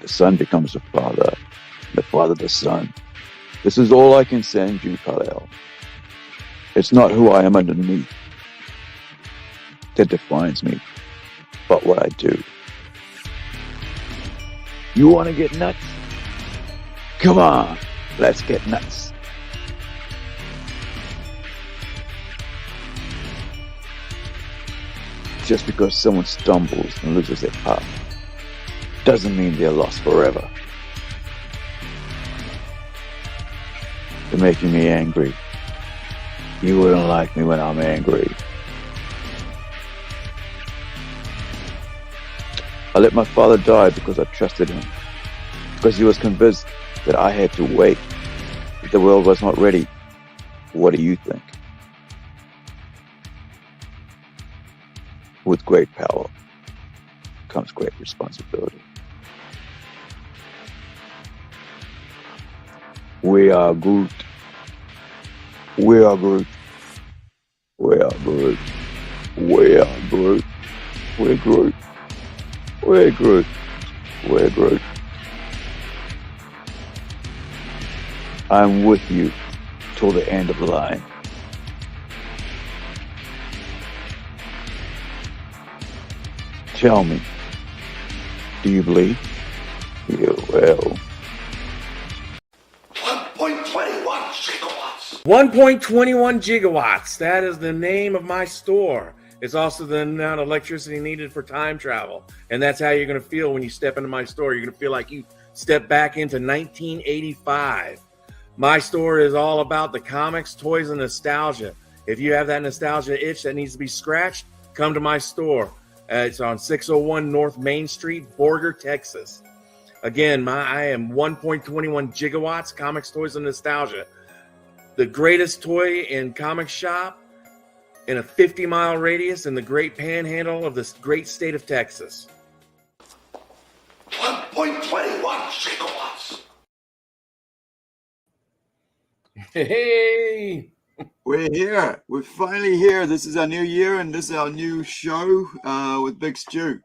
The son becomes the father, the father the son. This is all I can send you, Kal-El. It's not who I am underneath that defines me, but what I do. You want to get nuts? Come on, let's get nuts. Just because someone stumbles and loses their path doesn't mean they're lost forever. You're making me angry. You wouldn't like me when I'm angry. I let my father die because I trusted him. Because he was convinced that I had to wait. That the world was not ready. What do you think? With great power comes great responsibility. We are Groot. We are Groot. We are Groot. We are Groot. We're Groot. We're Groot. We're Groot. I'm with you till the end of the line. Tell me, do you believe? You will. 1.21 gigawatts. 1.21 gigawatts. That is the name of my store. It's also the amount of electricity needed for time travel. And that's how you're going to feel when you step into my store. You're going to feel like you step back into 1985. My store is all about the comics, toys, and nostalgia. If you have that nostalgia itch that needs to be scratched, come to my store. It's on 601 North Main Street, Borger, Texas. Again, I am 1.21 gigawatts, comics, toys, and nostalgia. The greatest toy and comic shop in a 50-mile radius in the great panhandle of this great state of Texas. 1.21 gigawatts. Hey! We're here. We're finally here. This is our new year, and this is our new show with Big Stu.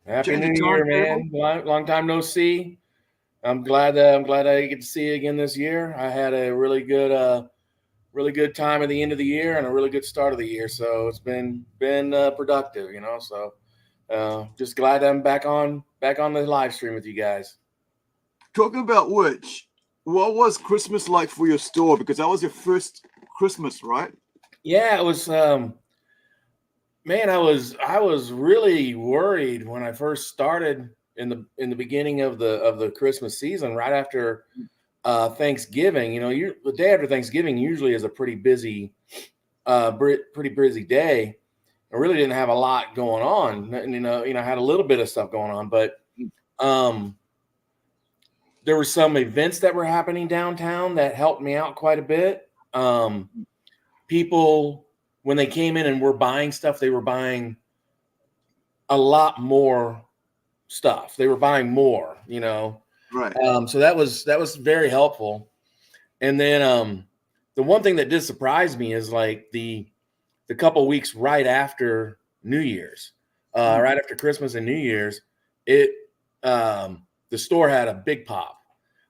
Happy New Year, man! Long time no see. I'm glad I get to see you again this year. I had a really good time at the end of the year and a really good start of the year. So it's been productive, you know. So just glad I'm back on the live stream with you guys. Talking about which, what was Christmas like for your store? Because that was your first Christmas, right? Yeah, it was. Man, I was really worried when I first started in the beginning of the Christmas season, right after Thanksgiving. You know, the day after Thanksgiving usually is a pretty busy day. I really didn't have a lot going on. And, you know, I had a little bit of stuff going on, but there were some events that were happening downtown that helped me out quite a bit. People, when they came in and were buying stuff, they were buying a lot more stuff. They were buying more, you know. Right. So that was very helpful. And then the one thing that did surprise me is like the couple weeks right after New Year's, right after Christmas and New Year's, the store had a big pop.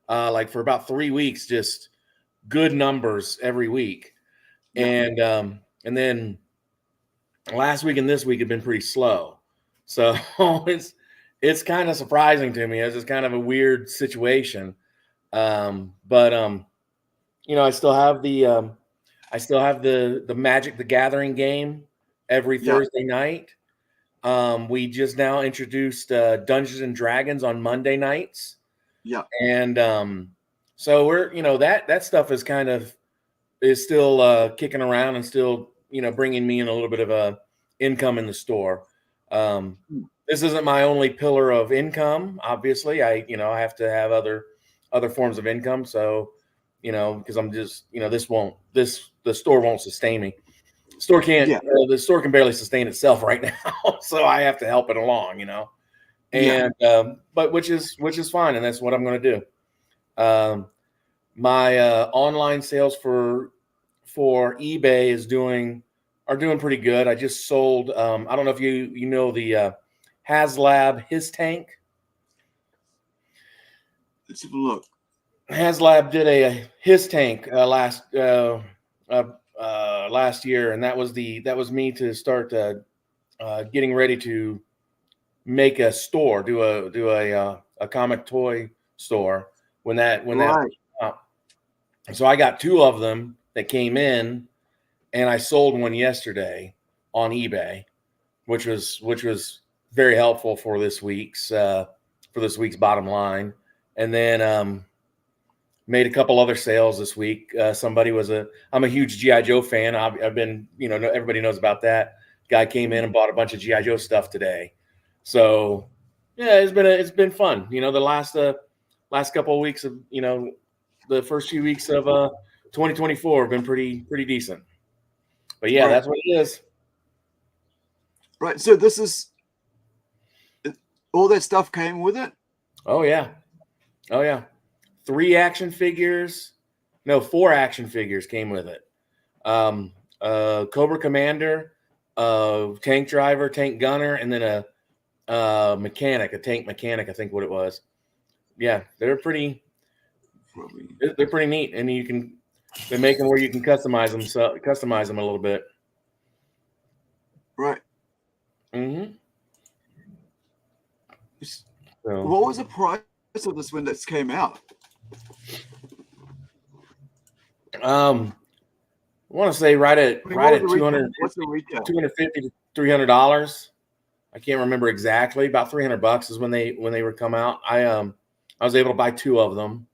Like for about 3 weeks, just good numbers every week. Yeah. And then last week and this week have been pretty slow. So it's kind of surprising to me. It's just kind of a weird situation. But you know, I still have the Magic the Gathering game every Thursday night. We just now introduced Dungeons and Dragons on Monday nights. Yeah. And so we're, you know, that stuff is still kicking around and still, you know, bringing me in a little bit of a income in the store. This isn't my only pillar of income. Obviously, I have to have other forms of income. So, you know, because I'm just, you know, the store won't sustain me. The store can barely sustain itself right now. So I have to help it along, you know, and, but which is fine. And that's what I'm going to do. My online sales for eBay are doing pretty good. I just sold, I don't know if you know the HasLab His Tank. Let's have a look. HasLab did his tank last year, and that was me to start getting ready to make a store, do a comic toy store when that Right. so I got 2 of them that came in, and I sold one yesterday on eBay, which was very helpful for this week's bottom line. And then made a couple other sales this week. I'm a huge G.I. Joe fan. I've been, everybody knows about that. Guy came in and bought a bunch of G.I. Joe stuff today. So yeah, it's been fun. The last couple of weeks of, the first few weeks of 2024 have been pretty decent. But yeah, Right. That's what it is. Right. So this is all that stuff came with it? Oh yeah. 4 action figures came with it. Cobra Commander, tank driver, tank gunner, and then a tank mechanic, I think what it was. Yeah, they're pretty neat, and they make them where you can customize them a little bit. Right. Mm-hmm. So, what was the price of this when this came out? I want to say right at $250 to $300. I can't remember exactly. About $300 is when they would come out. I was able to buy 2 of them,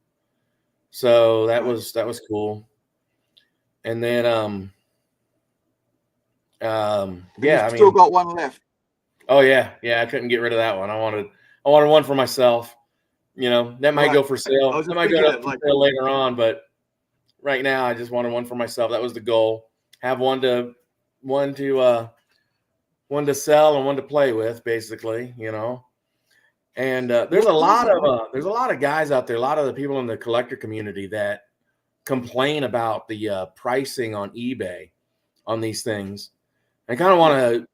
so that was cool. And then yeah, I still got one left. Oh yeah, I couldn't get rid of that one. I wanted one for myself. That might go for sale. That might go up for sale later on, but right now I just wanted one for myself. That was the goal. Have one to sell and one to play with, basically. And there's a lot of guys out there, a lot of the people in the collector community that complain about the pricing on eBay on these things. I kind of want to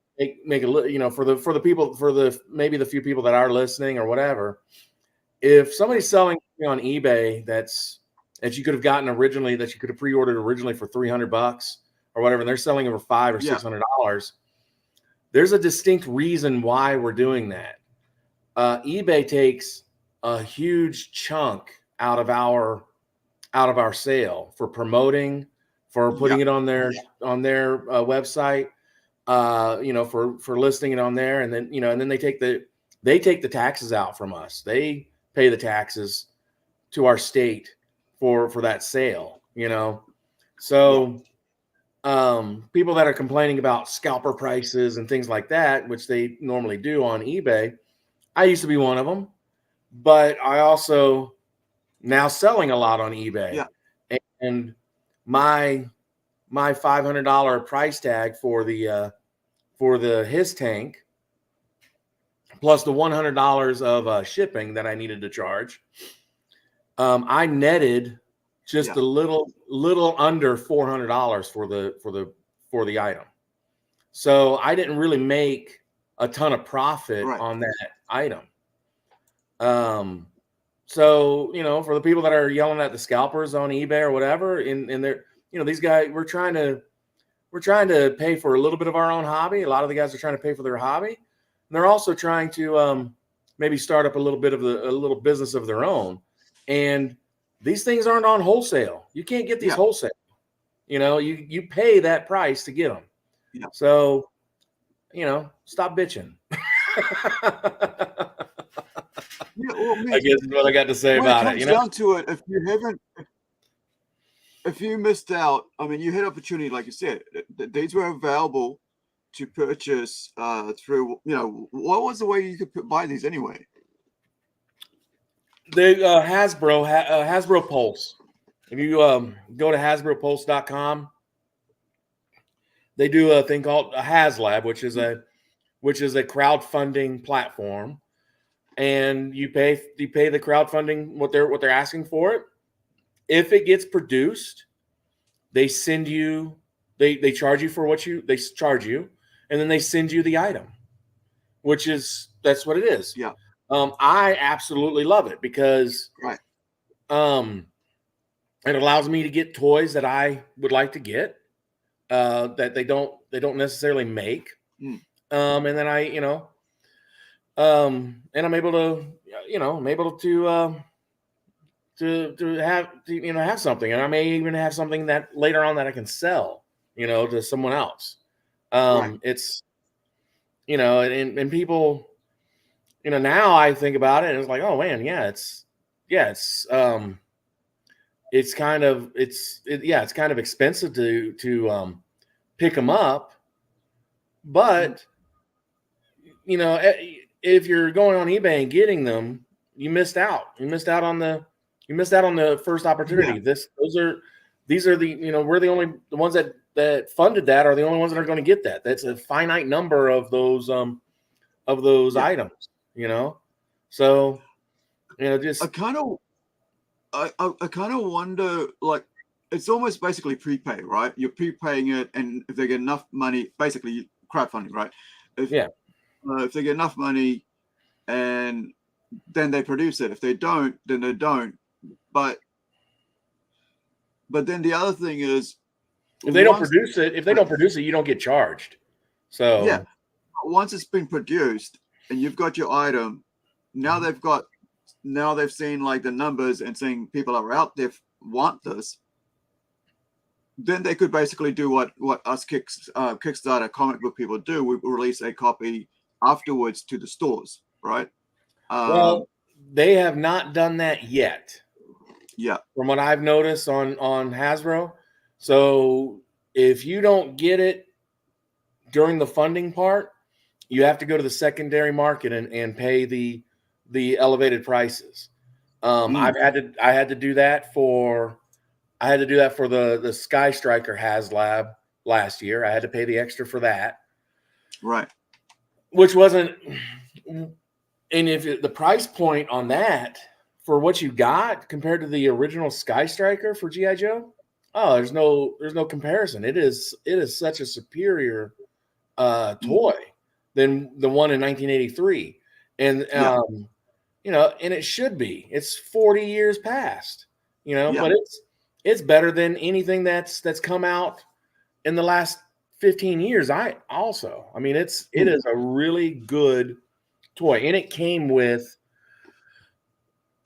make a for the people, maybe the few people that are listening or whatever. If somebody's selling on eBay that you could have gotten originally, that you could have pre-ordered originally for $300 or whatever, and they're selling over $500 or $600, there's a distinct reason why we're doing that. eBay takes a huge chunk out of our sale for promoting, for putting it on their website, for listing it on there, and then they take the taxes out from us. They pay the taxes to our state for that sale. So people that are complaining about scalper prices and things like that, which they normally do on eBay, I used to be one of them, but I also now selling a lot on eBay, and my $500 price tag for the his tank, plus the $100 of shipping that I needed to charge, I netted just a little under $400 for the item. So I didn't really make a ton of profit on that item. So for the people that are yelling at the scalpers on eBay or whatever, and they're these guys, we're trying to pay for a little bit of our own hobby. A lot of the guys are trying to pay for their hobby, and they're also trying to maybe start up a little business of their own. And these things aren't on wholesale. You can't get these wholesale. You pay that price to get them. Yeah. So, stop bitching. I guess is what I got to say about it. When it comes down to it, if you missed out, I mean, you had opportunity, like you said, these were available to purchase through, what was the way you could buy these anyway? The Hasbro Pulse. If you go to HasbroPulse.com, they do a thing called a HasLab, which is a crowdfunding platform, and you pay the crowdfunding what they're asking for it. If it gets produced, they send you, they charge you for they charge you, and then they send you the item, that's what it is. Yeah. I absolutely love it because It allows me to get toys that I would like to get, that they don't necessarily make. Mm. And then and I'm able to, I'm able to have something, and I may even have something that later on that I can sell, to someone else. Right. It's, and people, now I think about it and it's like, oh man, it's kind of it's kind of expensive to pick them up, but if you're going on eBay and getting them, you missed out. You missed out on the first opportunity. Yeah. These are we're the ones that funded that are the only ones that are going to get that. That's a finite number of those Yeah. items, So, I just kind of I kind of wonder, like, it's almost basically prepay, right? You're prepaying it, and if they get enough money, basically crowdfunding, right? If yeah. if they get enough money, and then they produce it. If they don't, then they don't. But then the other thing is, If they don't once produce it, you don't get charged. yeah, So once it's been produced and you've got your item, now they've seen like the numbers and saying people are out there want this. Then they could basically do what us Kickstarter comic book people do. We release a copy afterwards to the stores, right? well, they have not done that yet, Yeah, from what I've noticed on Hasbro. So if you don't get it during the funding part, you have to go to the secondary market and pay the elevated prices. Mm. I had to do that for the Sky Striker HasLab last year. I had to pay the extra for that, Right. which wasn't. And if the price point on that for what you got compared to the original Sky Striker for GI Joe, oh, there's no comparison. It is such a superior toy than the one in 1983, and Yeah. and it should be. It's 40 years past, Yeah. but it's better than anything that's come out in the last 15 years. I mean, it is a really good toy, and it came with,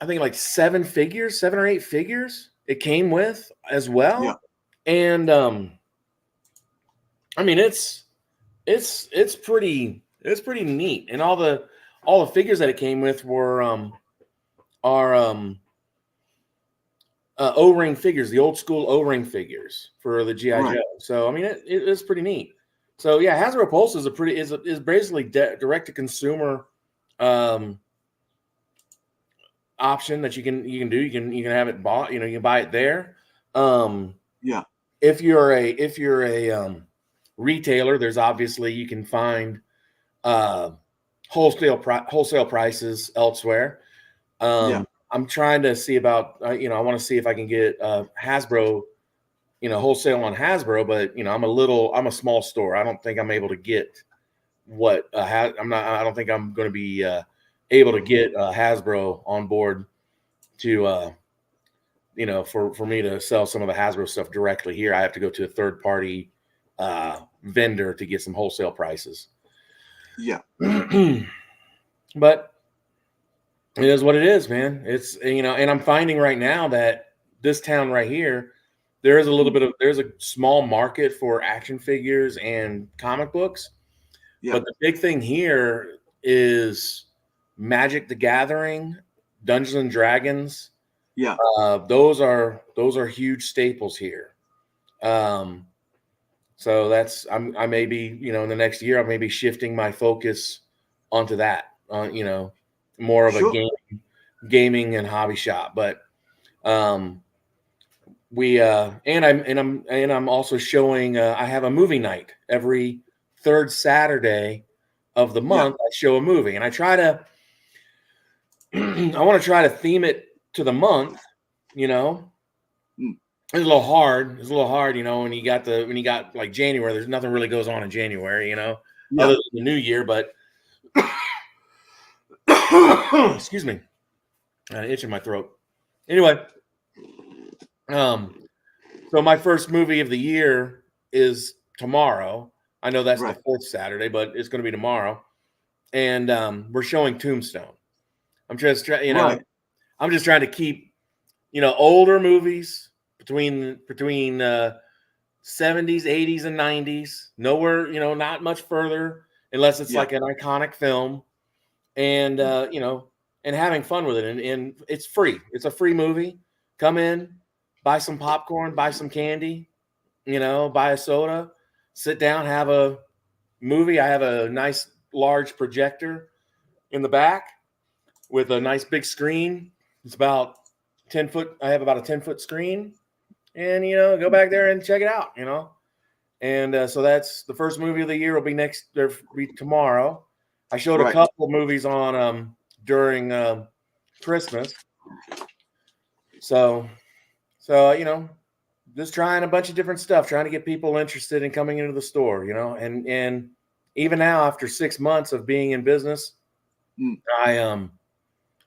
I think, like 7 or 8 figures. It came with as well, Yeah. and I mean, it's pretty neat, and all the figures that it came with were O-ring figures, the old school O-ring figures for the GI Right. Joe. So I mean, it's pretty neat. So yeah, Hasbro Pulse is basically direct to consumer option that you can do. You can have it bought. You can buy it there. Yeah. If you're a retailer, there's obviously you can find wholesale prices elsewhere. Yeah. I'm trying to see about I want to see if I can get Hasbro, wholesale on Hasbro, but I'm a small store. I don't think I'm able to get what I don't think I'm going to be able to get Hasbro on board to for me to sell some of the Hasbro stuff directly here. I have to go to a third party vendor to get some wholesale prices. Yeah. But it is what it is, man. It's, and I'm finding right now that this town right here, there's a small market for action figures and comic books. Yeah. But the big thing here is Magic the Gathering, Dungeons and Dragons. Yeah. Those are huge staples here. So that's I may be, in the next year I may be shifting my focus onto that. More of Sure. a gaming and hobby shop. But we I'm also showing. I have a movie night every third Saturday of the month. I show a movie, and I try to. I want to try to theme it to the month. It's a little hard. When you got like January. There's nothing really goes on in January. Other than the New Year. But excuse me, I had an itch in my throat. Anyway, so my first movie of the year is tomorrow. I know that's Right. the fourth Saturday, but it's going to be tomorrow, and we're showing Tombstone. I'm just trying, Right. I'm just trying to keep, older movies between 70s, 80s, and 90s. Nowhere, not much further, unless it's Yeah. like an iconic film, and and having fun with it. And it's free. It's a free movie. Come in, buy some popcorn, buy some candy, buy a soda, sit down, have a movie. I have a nice large projector in the back with a nice big screen. It's about 10 foot. I have about a 10-foot screen, and go back there and check it out. And so that's the first movie of the year. Will be be tomorrow. I showed a Right. couple of movies on during Christmas. So just trying a bunch of different stuff, trying to get people interested in coming into the store. And even now, after 6 months of being in business, Mm.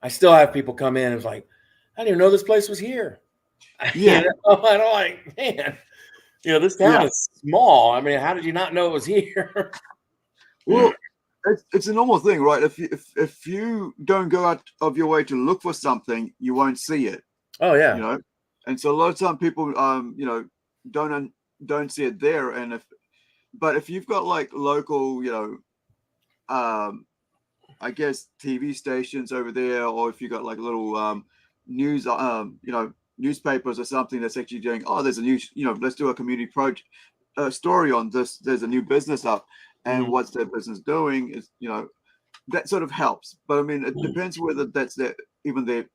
I still have people come in and it's like, I didn't even know this place was here. Yeah. And I'm like, man, this town Yeah. is small. I mean, how did you not know it was here? Well, it's a normal thing, right? If you don't go out of your way to look for something, you won't see it. Oh yeah. You know, and so a lot of time people don't see it there. And but if you've got like local, I guess TV stations over there, or if you got like little news newspapers or something that's actually doing, oh, there's a new, let's do a community project story on this, there's a new business up, and what's their business doing is, that sort of helps. But I mean, it depends whether that's even their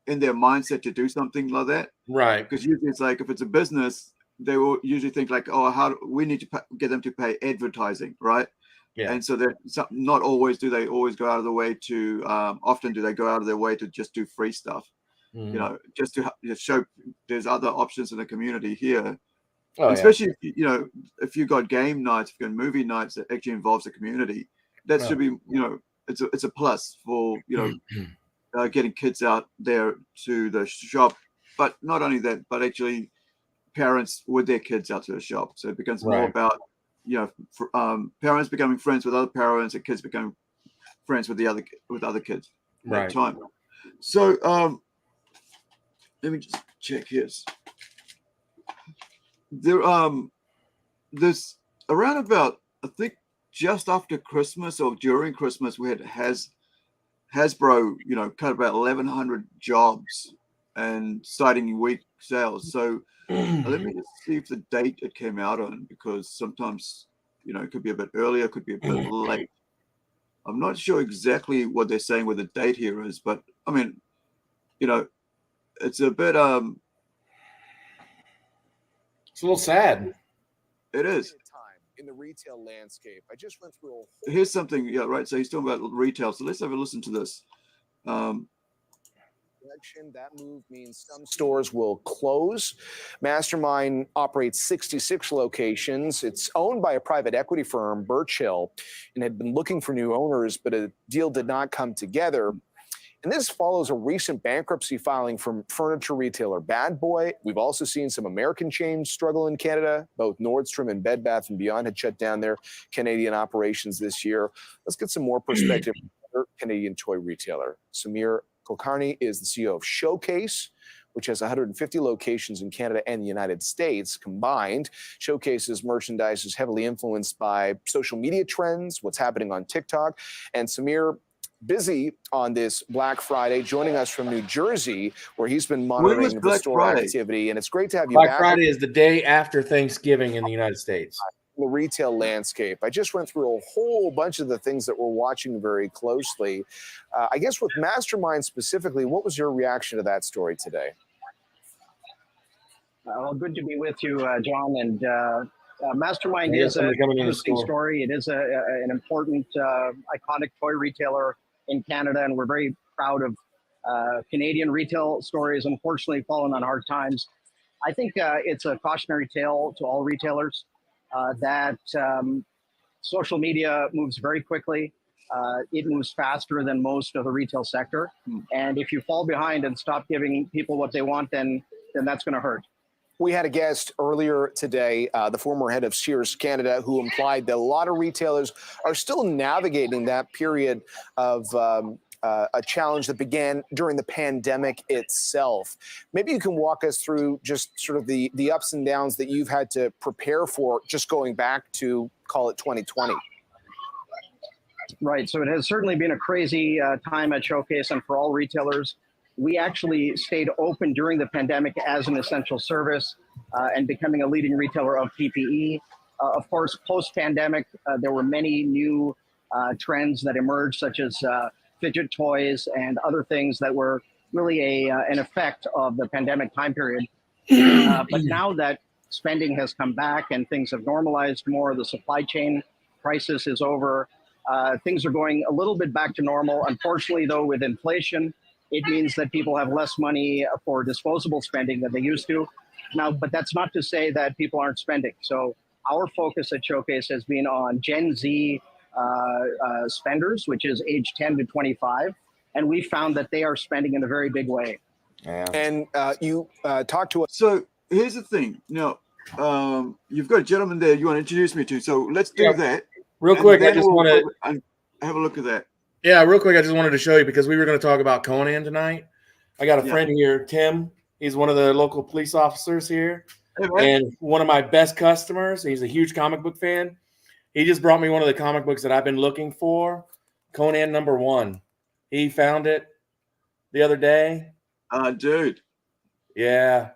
in their mindset to do something like that. Right. Because usually it's like, if it's a business, they will usually think like, oh, how do we need to get them to pay advertising, right? Yeah. And so they're not always do they always go out of the way to often do they go out of their way to just do free stuff, just to show there's other options in the community here. Oh, yeah. Especially if you got game nights, if you got movie nights that actually involves the community, that should be it's a plus for getting kids out there to the shop. But not only that, but actually parents with their kids out to the shop. So it becomes more about parents becoming friends with other parents and kids becoming friends with other kids at that time. So let me just check his. There's around about, I think, just after Christmas or during Christmas, we had Hasbro, cut about 1,100 jobs and starting week sales. So let me just see if the date it came out on, because sometimes, it could be a bit earlier, could be a bit late. I'm not sure exactly what they're saying with the date here is, but I mean, it's a bit it's a little sad. It is. In the retail landscape. I just went through Here's something, right. So he's talking about retail. So let's have a listen to this. That move means some stores will close. Mastermind operates 66 locations. It's owned by a private equity firm, Birchill, and had been looking for new owners, but a deal did not come together. And this follows a recent bankruptcy filing from furniture retailer Bad Boy. We've also seen some American chains struggle in Canada. Both Nordstrom and Bed Bath & Beyond had shut down their Canadian operations this year. Let's get some more perspective from another Canadian toy retailer. Samir Kulkarni is the CEO of Showcase, which has 150 locations in Canada and the United States combined. Showcase's merchandise is heavily influenced by social media trends, what's happening on TikTok. And Samir, busy on this Black Friday, joining us from New Jersey, where he's been monitoring the store activity. And it's great to have you back. Black Friday is the day after Thanksgiving in the United States. The retail landscape. I just went through a whole bunch of the things that we're watching very closely. I guess with Mastermind specifically, what was your reaction to that story today? Well, good to be with you, John. And Mastermind is an interesting story. It is an important, iconic toy retailer in Canada, and we're very proud of Canadian retail stories. Unfortunately, fallen on hard times. I think it's a cautionary tale to all retailers that social media moves very quickly. it moves faster than most of the retail sector. And if you fall behind and stop giving people what they want, then that's going to hurt. We had a guest earlier today, the former head of Sears Canada, who implied that a lot of retailers are still navigating that period of a challenge that began during the pandemic itself. Maybe you can walk us through just sort of the ups and downs that you've had to prepare for, just going back to, call it 2020. Right. So it has certainly been a crazy time at Showcase and for all retailers. We actually stayed open during the pandemic as an essential service and becoming a leading retailer of PPE. Of course, post-pandemic, there were many new trends that emerged, such as fidget toys and other things that were really an effect of the pandemic time period. But now that spending has come back and things have normalized more, the supply chain crisis is over, things are going a little bit back to normal. Unfortunately, though, with inflation, it means that people have less money for disposable spending than they used to. Now, but that's not to say that people aren't spending. So our focus at Showcase has been on Gen Z spenders, which is age 10 to 25. And we found that they are spending in a very big way. Yeah. And you talked to us. So here's the thing. Now, you've got a gentleman there you want to introduce me to. So let's do that. Real quick, I just want to have a look at that. Yeah, real quick, I just wanted to show you because we were going to talk about Conan tonight. I got a friend here, Tim. He's one of the local police officers here, and one of my best customers. He's a huge comic book fan. He just brought me one of the comic books that I've been looking for, Conan #1. He found it the other day. Dude. Yeah,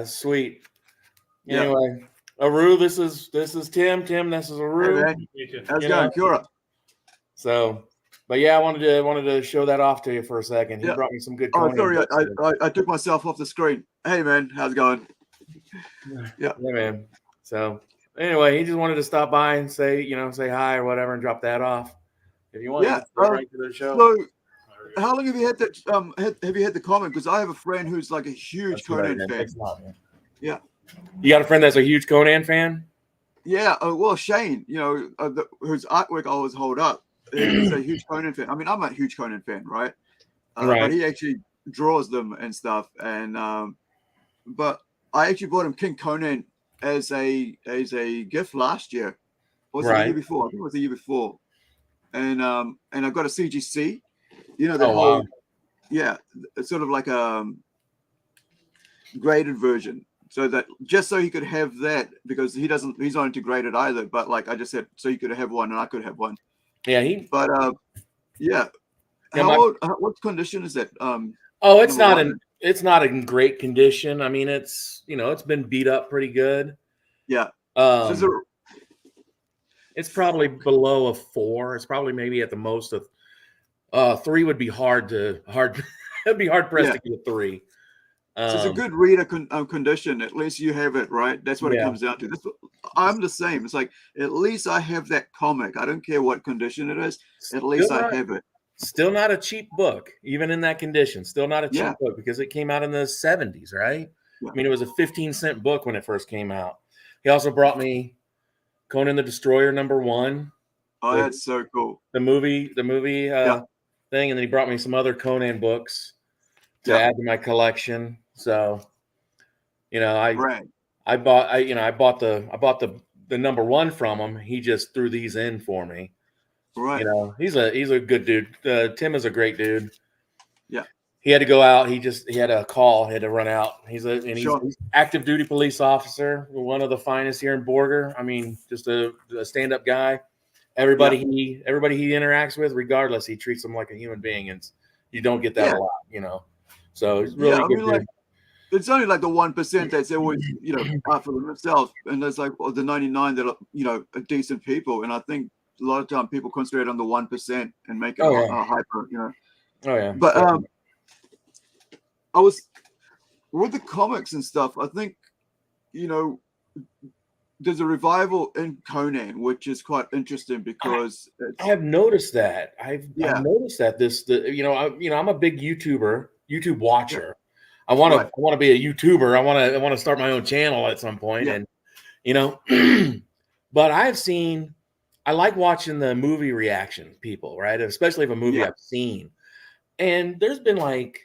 sweet. Anyway, Aru, this is Tim. Tim, this is Aru. Hey, how's it going? Kura. So, but yeah, I wanted to show that off to you for a second. He brought me some good. Oh, sorry, I took myself off the screen. Hey, man, how's it going? Yeah, man. So anyway, he just wanted to stop by and say hi or whatever, and drop that off. If you want, right to the show. So, how long have you had that? Have you had the comic? Because I have a friend who's like a huge Conan fan. Yeah. You got a friend that's a huge Conan fan? Yeah. Well, Shane, whose artwork I always hold up. He's a huge Conan fan. I mean, I'm a huge Conan fan, right? But he actually draws them and stuff. And but I actually bought him King Conan as a gift last year. Or was it the year before? I think it was the year before. And I got a CGC. Whole, it's sort of like a graded version. So that just so he could have that, because he's not into graded either. But like I just said, so he could have one and I could have one. Yeah, what condition is that? It's not in great condition. I mean, it's been beat up pretty good. Yeah. It's probably below a 4. It's probably maybe at the most of 3 would be it'd be hard pressed to get a 3. So it's a good reader condition. At least you have it, right? That's what it comes down to. I'm the same. It's like, at least I have that comic. I don't care what condition it is. At least I have it. Still not a cheap book, even in that condition. Still not a cheap book because it came out in the 70s, right? Yeah. I mean, it was a 15-cent book when it first came out. He also brought me Conan the Destroyer #1. Oh, that's so cool. The movie thing, and then he brought me some other Conan books to add to my collection. So, I bought the #1 from him. He just threw these in for me. Right. He's a good dude. Tim is a great dude. Yeah. He had to go out. He had a call. He had to run out. He's active duty police officer, one of the finest here in Borger. I mean, just a stand-up guy. Everybody he interacts with, regardless, he treats them like a human being, and you don't get that a lot, So he's really good dude. Like, it's only like the 1% that's always, out for themselves, and there's like the 99 that are, decent people, and I think a lot of time people concentrate on the 1% and make it hyper, Oh yeah. But I was with the comics and stuff. I think, there's a revival in Conan, which is quite interesting because I have noticed that. I've noticed that I'm a big YouTube watcher. I want to be a YouTuber. I want to start my own channel at some point, and but I've seen I like watching the movie reaction people, right? Especially if a movie I've seen. And there's been like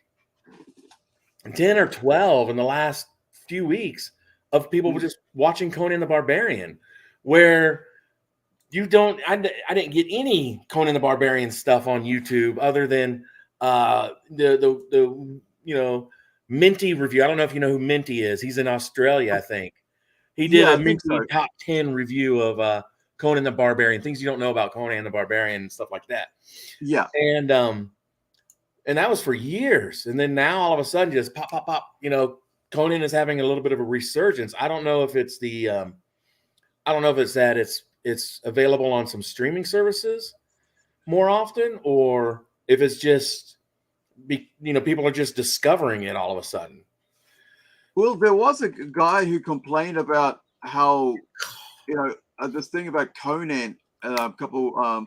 10 or 12 in the last few weeks of people just watching Conan the Barbarian, where you don't, I didn't get any Conan the Barbarian stuff on YouTube other than the you know, Minty review. I don't know if you know who Minty is. He's in Australia, I think. He did a Minty top 10 review of Conan the Barbarian, things you don't know about Conan the Barbarian and stuff like that. Yeah. And that was for years. And then now all of a sudden just pop, pop, pop, you know, Conan is having a little bit of a resurgence. I don't know if it's the I don't know if it's that it's available on some streaming services more often, or if it's just people are just discovering it all of a sudden. Well, there was a guy who complained about how, this thing about Conan a couple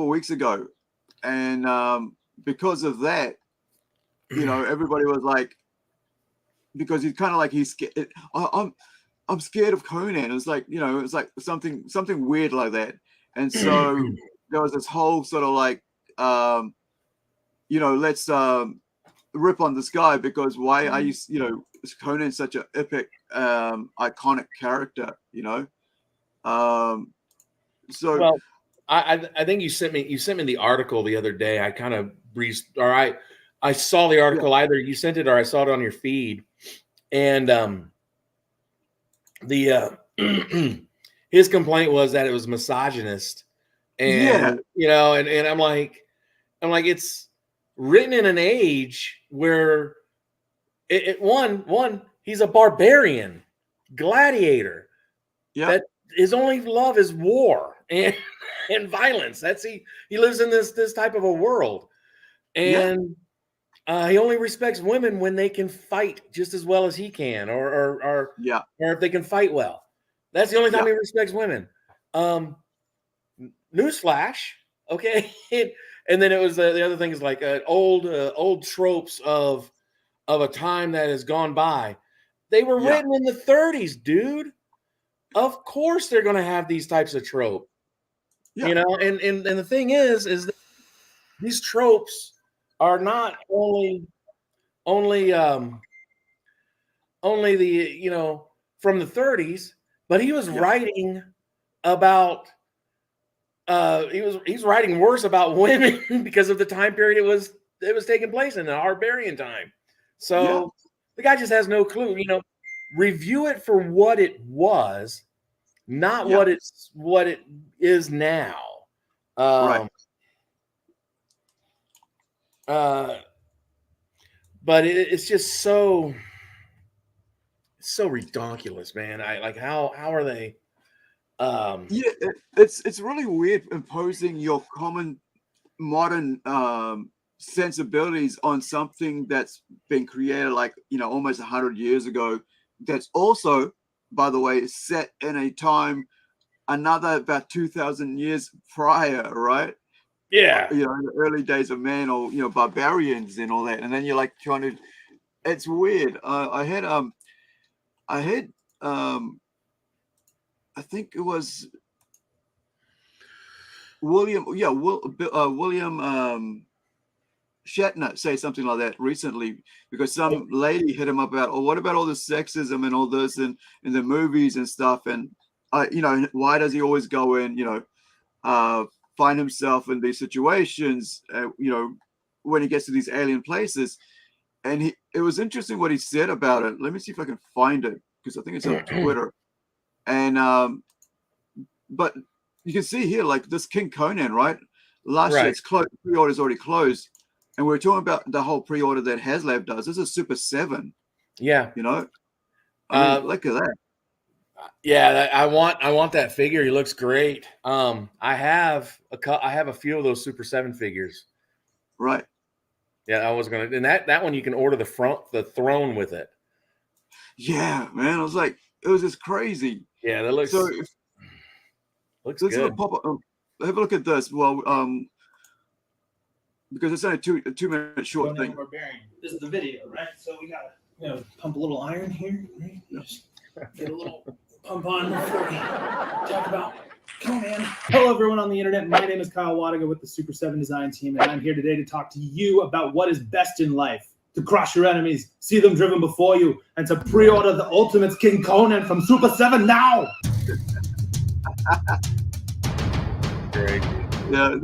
weeks ago, and because of that, everybody was like, because he's kind of like he's scared. I'm scared of Conan. It's like it's like something weird like that, and so there was this whole sort of like let's rip on this guy because why are you is Conan such an epic iconic character, so well, I think you sent me the article the other day. I kind of breezed, or I saw the article, either you sent it or I saw it on your feed, and his complaint was that it was misogynist, and and I'm like it's written in an age where one he's a barbarian gladiator that his only love is war and violence. That's he lives in this type of a world, and he only respects women when they can fight just as well as he can, or if they can fight well. That's the only time he respects women. Newsflash, okay. And then it was the other thing is like old tropes of a time that has gone by. They were written in the 30s, dude. Of course they're going to have these types of tropes. And the thing is that these tropes are not only the from the 30s, but he was writing about he's writing worse about women because of the time period it was taking place in, the barbarian time. So the guy just has no clue. Review it for what it was, not what it is now. Right. But it's just so ridiculous, man. I like how are they? It's really weird imposing your common modern sensibilities on something that's been created almost 100 years ago. That's also, by the way, set in a time another about 2,000 years prior, right? Yeah. In the early days of man, or barbarians and all that, and then you're like trying to. It's weird. I think it was William Shatner say something like that recently, because some lady hit him up about, what about all the sexism and all this in the movies and stuff, and why does he always go in, find himself in these situations, when he gets to these alien places. And it was interesting what he said about it. Let me see if I can find it, because I think it's on Twitter. And but you can see here, like this King Conan, right? Last year it's closed, pre-order's already closed. And we're talking about the whole pre-order that HasLab does. This is Super 7. Yeah. I mean, look at that. Yeah, I want that figure. He looks great. I have a few of those Super 7 figures. Right. Yeah, I was gonna, and that one you can order the throne with it. Yeah, man. I was like, it was just crazy. Yeah, that looks looks good. Have a look at this. Well, because it's only a 2-minute short thing. This is the video, right? So we gotta pump a little iron here, right? Just get a little pump on before we talk about Conan. Hello, everyone on the internet. My name is Kyle Wadiga with the Super 7 Design Team, and I'm here today to talk to you about what is best in life. To crush your enemies, see them driven before you, and to pre-order the Ultimates King Conan from Super 7 now! Great. Yeah,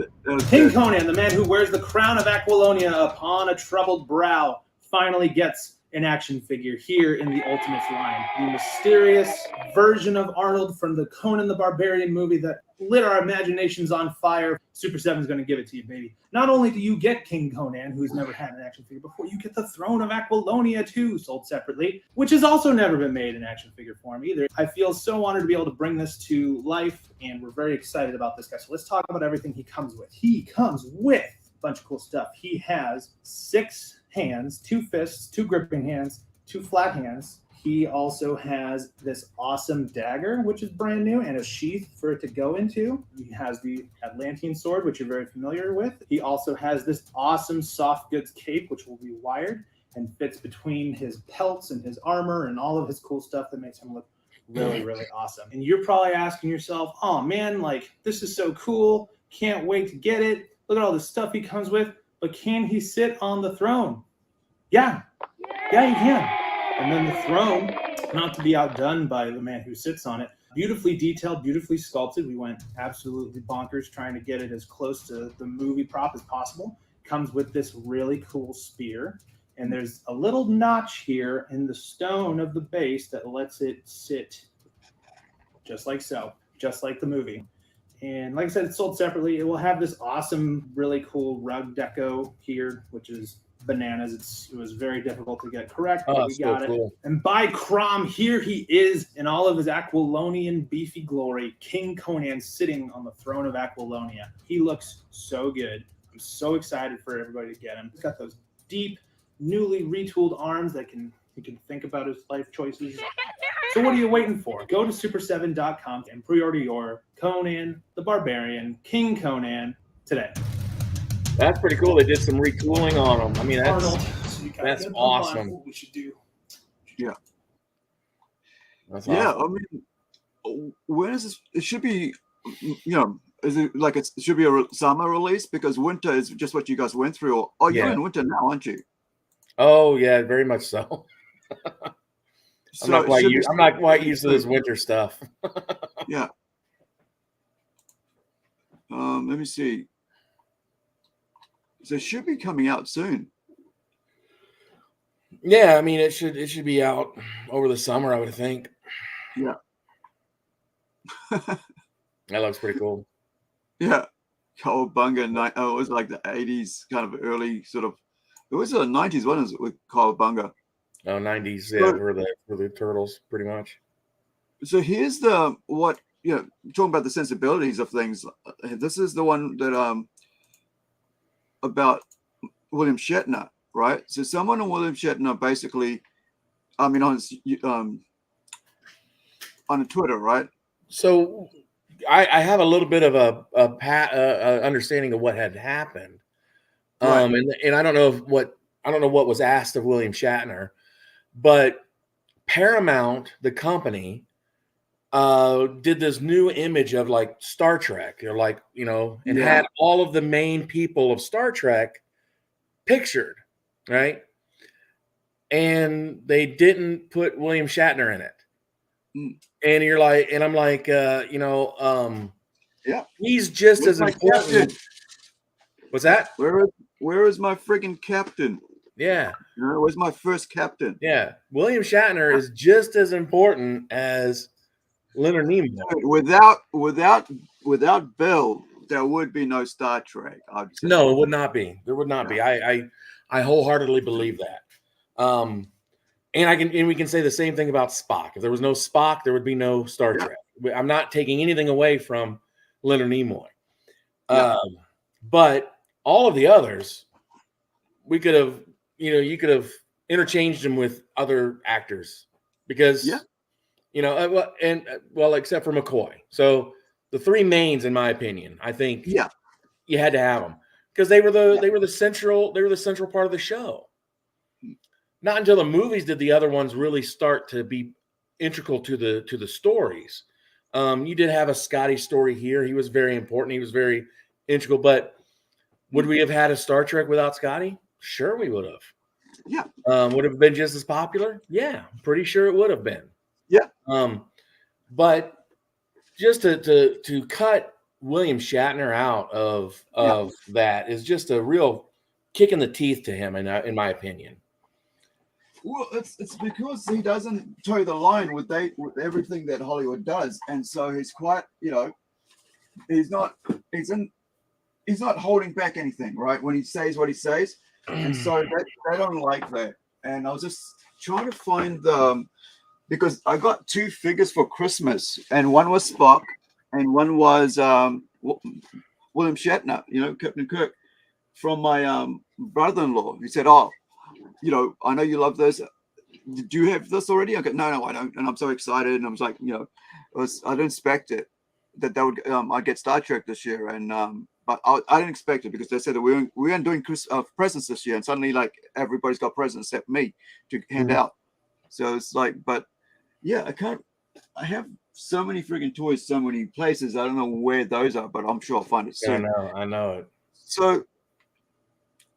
King Conan, the man who wears the crown of Aquilonia upon a troubled brow, finally gets an action figure here in the Ultimates line. The mysterious version of Arnold from the Conan the Barbarian movie that lit our imaginations on fire. Super 7 is going to give it to you, baby. Not only do you get King Conan, who's never had an action figure before, you get the Throne of Aquilonia too, sold separately, which has also never been made in action figure form either. I feel so honored to be able to bring this to life, and we're very excited about this guy. So let's talk about everything he comes with. He comes with a bunch of cool stuff. He has 6 hands, 2 fists, 2 gripping hands, 2 flat hands. He also has this awesome dagger, which is brand new, and a sheath for it to go into. He has the Atlantean sword, which you're very familiar with. He also has this awesome soft goods cape, which will be wired and fits between his pelts and his armor and all of his cool stuff that makes him look really, really awesome. And you're probably asking yourself, oh man, like this is so cool. Can't wait to get it. Look at all the stuff he comes with. But can he sit on the throne? Yeah, he can. And then the throne, not to be outdone by the man who sits on it, beautifully detailed, beautifully sculpted. We went absolutely bonkers trying to get it as close to the movie prop as possible. Comes with this really cool spear. And there's a little notch here in the stone of the base that lets it sit just like so, just like the movie. And like I said, it's sold separately. It will have this awesome, really cool rug deco here, which is bananas. It was very difficult to get correct, but we got it. And by Crom, here he is in all of his Aquilonian beefy glory, King Conan sitting on the throne of Aquilonia. He looks so good. I'm so excited for everybody to get him. He's got those deep, newly retooled arms that he can think about his life choices. So what are you waiting for? Go to super7.com and pre-order your Conan the Barbarian, King Conan, today. That's pretty cool. They did some retooling on them. I mean, that's Arnold. So that's awesome. What we should do. Yeah. That's Yeah, awesome. I mean, when is this? It should be, is it like it should be a summer release because winter is just what you guys went through. Oh, you're in winter now, aren't you? Oh yeah, very much so. I'm not quite used to this winter stuff. Yeah. Let me see. So it should be coming out soon. Yeah, I mean it should be out over the summer, I would think. Yeah. That looks pretty cool. Yeah. Cowabunga, it was like the 80s, kind of early sort of. It was the 90s, wasn't it, with Cowabunga? Oh, 90s, yeah, for the turtles, pretty much. So here's talking about the sensibilities of things. This is the one that about William Shatner, right? So someone on William Shatner basically, on Twitter, right? So I have a little bit of a understanding of what had happened, Right. And I don't know what was asked of William Shatner, but Paramount, the company, did this new image of like Star Trek, or like, and had all of the main people of Star Trek pictured, right? And they didn't put William Shatner in it. And you're like, and I'm like, he's just as important. Captain? What's that? Where is my friggin' captain? Yeah. Where's my first captain? Yeah. William Shatner is just as important as Leonard Nimoy. Without Bill, there would be no Star Trek. No, it would not be. There would not be. I wholeheartedly believe that. And we can say the same thing about Spock. If there was no Spock, there would be no Star Trek. I'm not taking anything away from Leonard Nimoy. But all of the others, we could have, you could have interchanged them with other actors because, except for McCoy. So the 3 mains, in my opinion, I think, you had to have them because they were the central part of the show. Not until the movies did the other ones really start to be integral to the stories. You did have a Scotty story here. He was very important. He was very integral. But would we have had a Star Trek without Scotty? Sure, we would have. Yeah. Would it have been just as popular? Yeah, pretty sure it would have been. Yeah. But just to cut William Shatner out of that is just a real kick in the teeth to him, in my opinion. Well, it's because he doesn't toe the line with everything that Hollywood does, and so he's quite, he's not holding back anything, right? When he says what he says, and so they don't like that. And I was just trying to find because I got 2 figures for Christmas, and one was Spock, and one was William Shatner, Captain Kirk, from my brother-in-law. He said, "Oh, I know you love this. Do you have this already?" I go, no, I don't. And I'm so excited. And I was like, I didn't expect it that would I'd get Star Trek this year. And but I didn't expect it because they said that we weren't doing presents this year, and suddenly like everybody's got presents except me to hand out. So it's like, but yeah, I have so many freaking toys, so many places. I don't know where those are, but I'm sure I'll find it soon. I know it.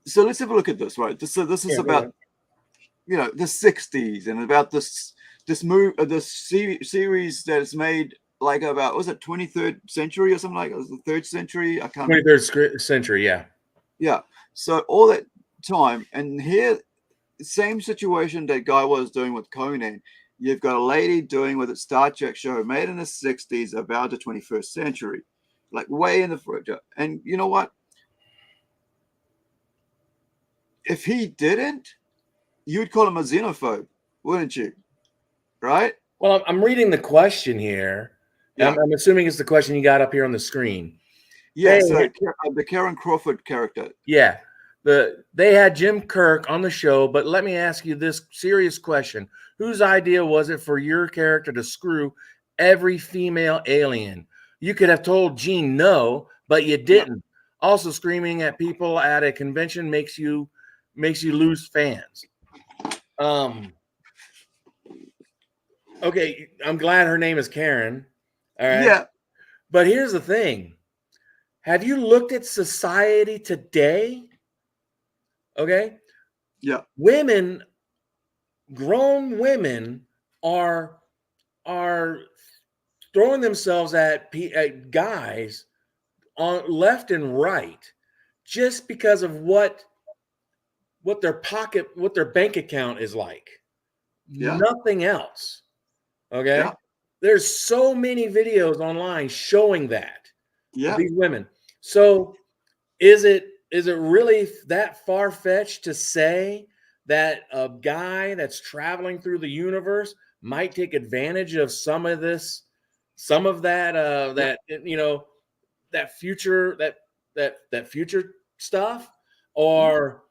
So let's have a look at this, right? This is about the 60s and about this series that is made like about, was it 23rd century or something like that? Was it the 3rd century? I can't 23rd century, yeah. Yeah. So all that time, and here, same situation that guy was doing with Conan. You've got a lady doing with a Star Trek show made in the 60s about the 21st century, like way in the future. And you know what? If he didn't, you'd call him a xenophobe, wouldn't you? Right? Well, I'm reading the question here. Yeah. I'm assuming it's the question you got up here on the screen. Yeah, so the Karen Crawford character. Yeah. They had Jim Kirk on the show, but let me ask you this serious question. Whose idea was it for your character to screw every female alien? You could have told Gene no, but you didn't. Yeah. Also, screaming at people at a convention makes you lose fans. Okay, I'm glad her name is Karen. All right. Yeah. But here's the thing. Have you looked at society today? Okay. Yeah. Grown women are throwing themselves at guys on left and right just because of what their bank account is like. Yeah. Nothing else. Okay. Yeah. There's so many videos online showing that. Yeah. These women. So is it really that far-fetched to say that a guy that's traveling through the universe might take advantage of some of that future stuff, or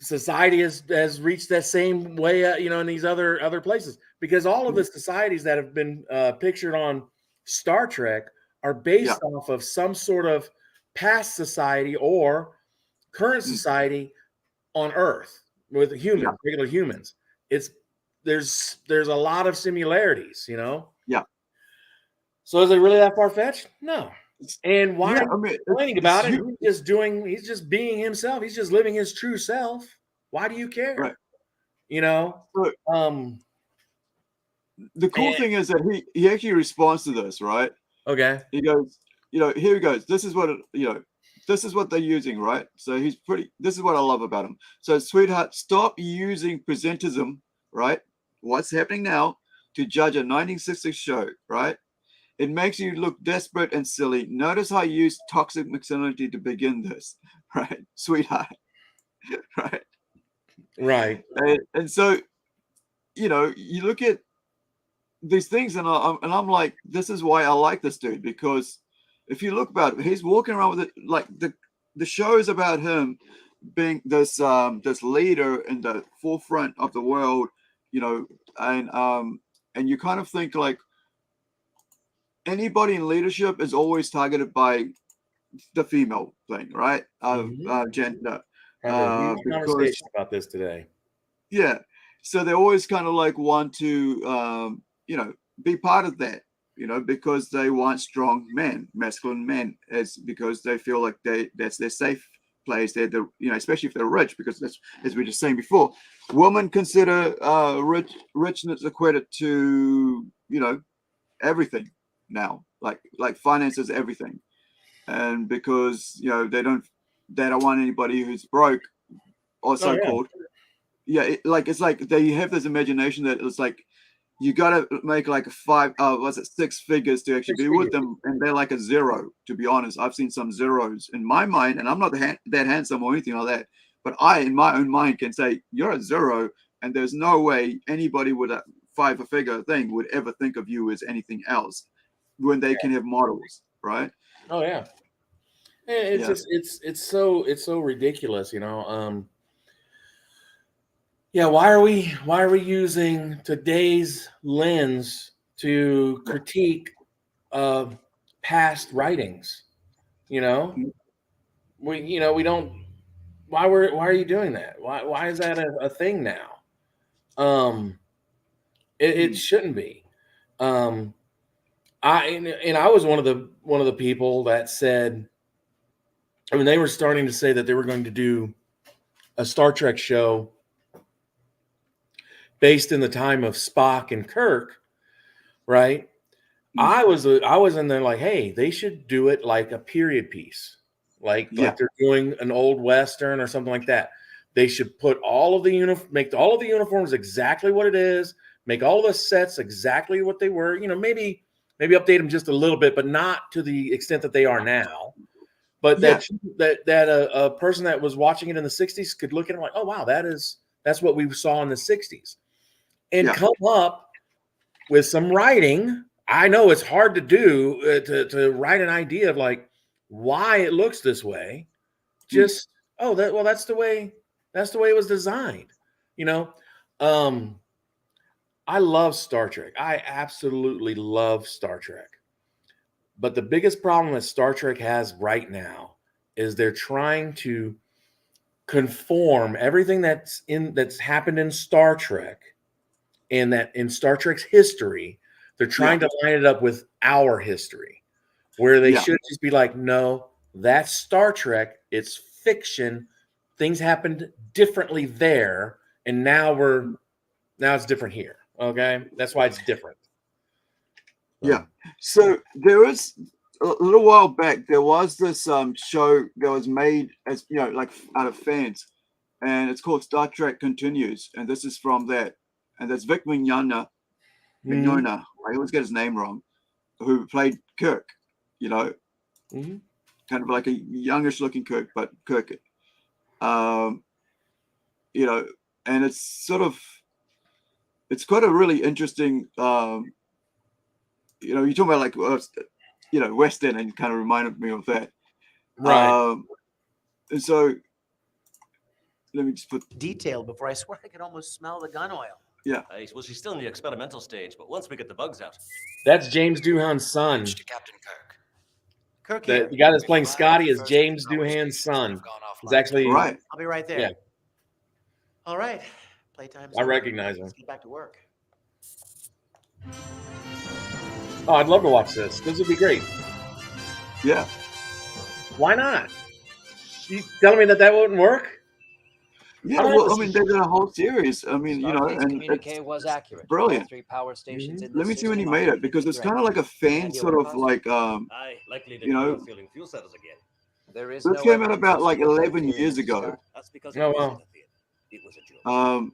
society has reached that same way, in these other places, because all of the societies that have been pictured on Star Trek are based off of some sort of past society or current society on Earth with regular humans. There's a lot of similarities, Yeah. So is it really that far-fetched? No. And why are you complaining about it? He's just being himself. He's just living his true self. Why do you care? Right. The cool thing is that he actually responds to this, right? Okay. He goes, here he goes. This is what this is what they're using, right? So this is what I love about him. So, sweetheart, stop using presentism, right? What's happening now to judge a 1960s show, right? It makes you look desperate and silly. Notice how I used toxic masculinity to begin this, right, sweetheart? Right. Right. And so, you look at these things, and I'm like, this is why I like this dude, because if you look about it, he's walking around with it, like the show is about him being this leader in the forefront of the world, and you kind of think like anybody in leadership is always targeted by the female thing, right? Gender. Have a huge conversation about this today. Yeah. So they always kind of like want to, be part of that, because they want strong men, masculine men, because they feel like that's their safe place. They're especially if they're rich, because that's, as we were just saying before, women consider richness equated to everything now, like finances, everything, and because they don't want anybody who's broke or so-called. It's like they have this imagination that it's like you gotta make like six figures to actually be with them, and they're like a zero. To be honest, I've seen some zeros in my mind, and I'm not that handsome or anything like that, but I, in my own mind, can say you're a zero, and there's no way anybody with a five-figure thing would ever think of you as anything else when they can have models, right? Oh yeah. It's just it's so ridiculous, Yeah, why are we using today's lens to critique past writings? We don't. Why are you doing that? Why is that a thing now? It shouldn't be. I was one of the people that said, they were starting to say that they were going to do a Star Trek show based in the time of Spock and Kirk, right? I was in there like, hey, they should do it like a period piece, like they're doing an old Western or something like that. They should put all of the make all of the uniforms exactly what it is, make all of the sets exactly what they were. Maybe update them just a little bit, but not to the extent that they are now. But that a person that was watching it in the 60s could look at it like, oh wow, that's what we saw in the 60s, and come up with some writing. I know it's hard to do to write an idea of like why it looks this way. Just that's the way it was designed. I love Star Trek. I absolutely love Star Trek. But the biggest problem that Star Trek has right now is they're trying to conform everything that's happened in Star Trek, and that in Star Trek's history, they're trying to line it up with our history, where they should just be like, no, that's Star Trek. It's fiction. Things happened differently there, and now it's different here. Okay, that's why it's different. Yeah. So there was a little while back, there was this show that was made as like out of fans, and it's called Star Trek Continues, and this is from that, and that's Vic Mignogna. I always get his name wrong, who played Kirk, kind of like a youngish looking Kirk, but Kirk, and it's quite a really interesting, you're talking about like, West End, and kind of reminded me of that. Right. And so let me just put detail before I swear I could almost smell the gun oil. Yeah. Well, she's still in the experimental stage, but once we get the bugs out. That's James Doohan's son. To Captain Kirk. Kirk, the guy that's playing Scotty is James Doohan's son. He's actually right. I'll be right there. Yeah. All right. Playtime's I over. recognize him. Let's get back to work. Oh, I'd love to watch this. This would be great. Yeah. Why not? You telling me that wouldn't work? Yeah, well, I mean, they did a whole series. I mean, and communique was accurate. Brilliant. 3 power stations in Let me see when he made it, because it's kind of like a fan sort of like, likely to feeling fuel cells again. There is this came out about like 11 years ago. That's because it was a joke.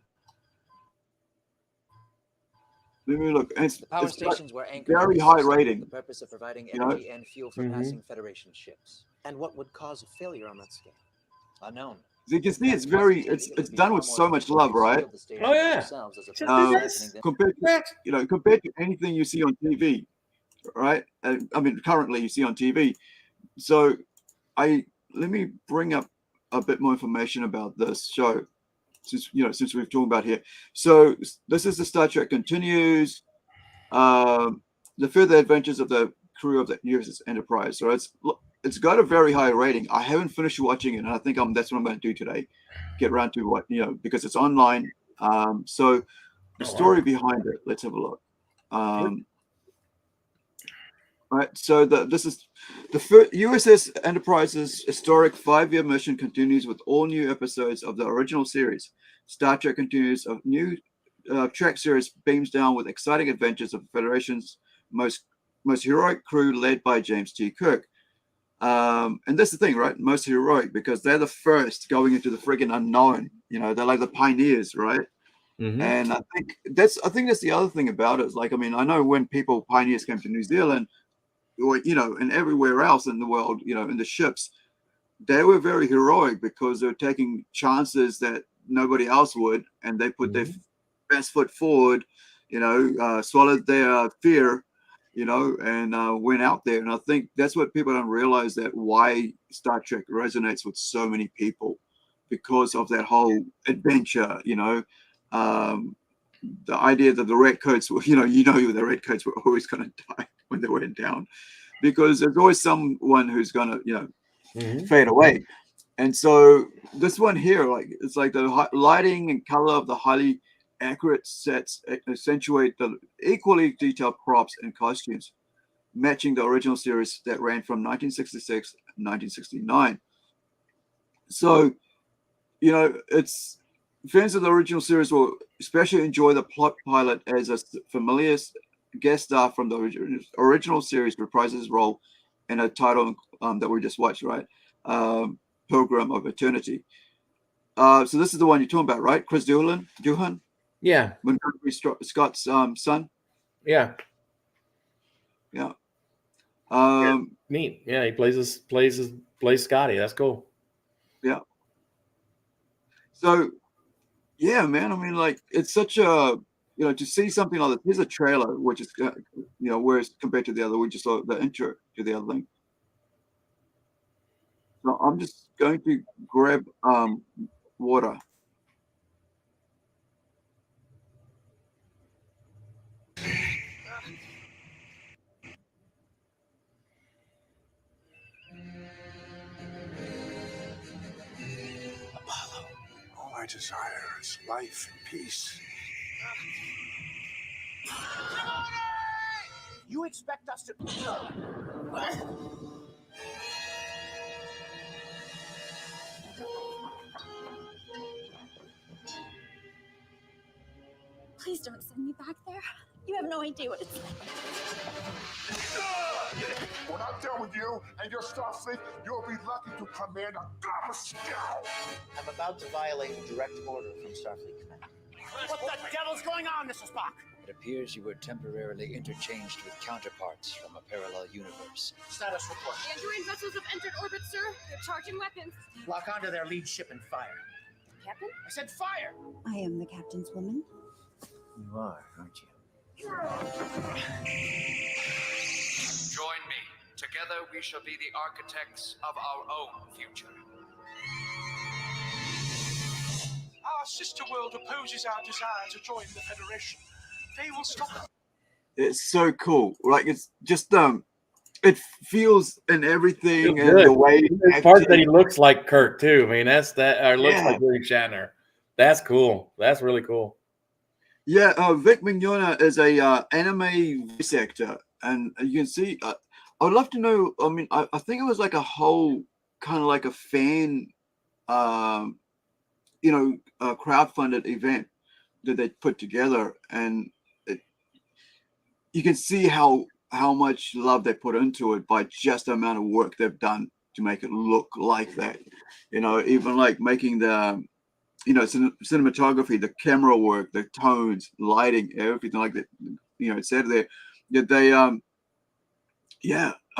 Let me look. The power stations were anchored very high rating. The purpose of providing energy and fuel for passing Federation ships. And what would cause a failure on that scale? Unknown. So you can see it's done with so much love, right? Oh yeah. Compared to anything you see on TV, right? I mean, currently you see on TV. So let me bring up a bit more information about this show, since we've talked about here. So this is the Star Trek Continues, the further adventures of the crew of the USS Enterprise. So it's got a very high rating. I haven't finished watching it, and I think that's what I'm going to do today. Get around to because it's online. So the story behind it. Let's have a look. Right, so this is the USS Enterprise's historic 5-year mission continues with all new episodes of the original series. Star Trek continues a new Trek series beams down with exciting adventures of the Federation's most heroic crew led by James T. Kirk. And that's the thing, right? Most heroic because they're the first going into the friggin' unknown. You know, they're like the pioneers, right? Mm-hmm. And I think that's the other thing about it. Is like, I mean, I know when pioneers came to New Zealand, or and everywhere else in the world, in the ships, they were very heroic because they're taking chances that nobody else would, and they put their best foot forward, swallowed their fear, and went out there. And I think that's what people don't realize, that why Star Trek resonates with so many people, because of that whole adventure, the idea that the redcoats were, the redcoats were always going to die when they went down, because there's always someone who's going to, fade away. And so this one here, like, it's like the lighting and color of the highly accurate sets accentuate the equally detailed props and costumes, matching the original series that ran from 1966 to 1969. So, it's fans of the original series will especially enjoy the plot pilot, as a familiar guest star from the original series reprises his role in a title that we just watched, right? Pilgrim of Eternity. So this is the one you're talking about, right? Chris Doohan? Yeah. Montgomery Scott's son? Yeah. Yeah. Neat. Yeah, he plays Scotty. That's cool. Yeah. So, yeah, man. I mean, like, it's such a, to see something like this. Here's a trailer, which is, whereas compared to the other, we just saw the intro to the other thing. So I'm just going to grab water. Apollo, all I desire is life and peace. You expect us to... Please don't send me back there. You have no idea what it's like. When I'm done with you and your Starfleet, you'll be lucky to command a Gamma Scout. I'm about to violate direct order from Starfleet Command. What the devil's going on, Mr. Spock? It appears you were temporarily interchanged with counterparts from a parallel universe. Status report. The Android vessels have entered orbit, sir. They're charging weapons. Lock onto their lead ship and fire. Captain? I said fire! I am the captain's woman. You are, aren't you? Join me. Together we shall be the architects of our own future. Our sister world opposes our desire to join the Federation. They will stop us. It's so cool. Like, it's just it feels in everything, and the way the part that he looks like Kirk too. I mean, looks like William Shatner. That's cool. That's really cool. Yeah, Vic Mignogna is a anime voice actor, and you can see. I would love to know. I mean, I think it was like a whole kind of like a fan, crowdfunded event that they put together, and you can see how much love they put into it by just the amount of work they've done to make it look like that. Even like making the cinematography, the camera work, the tones, lighting, everything like that. It said there that they, I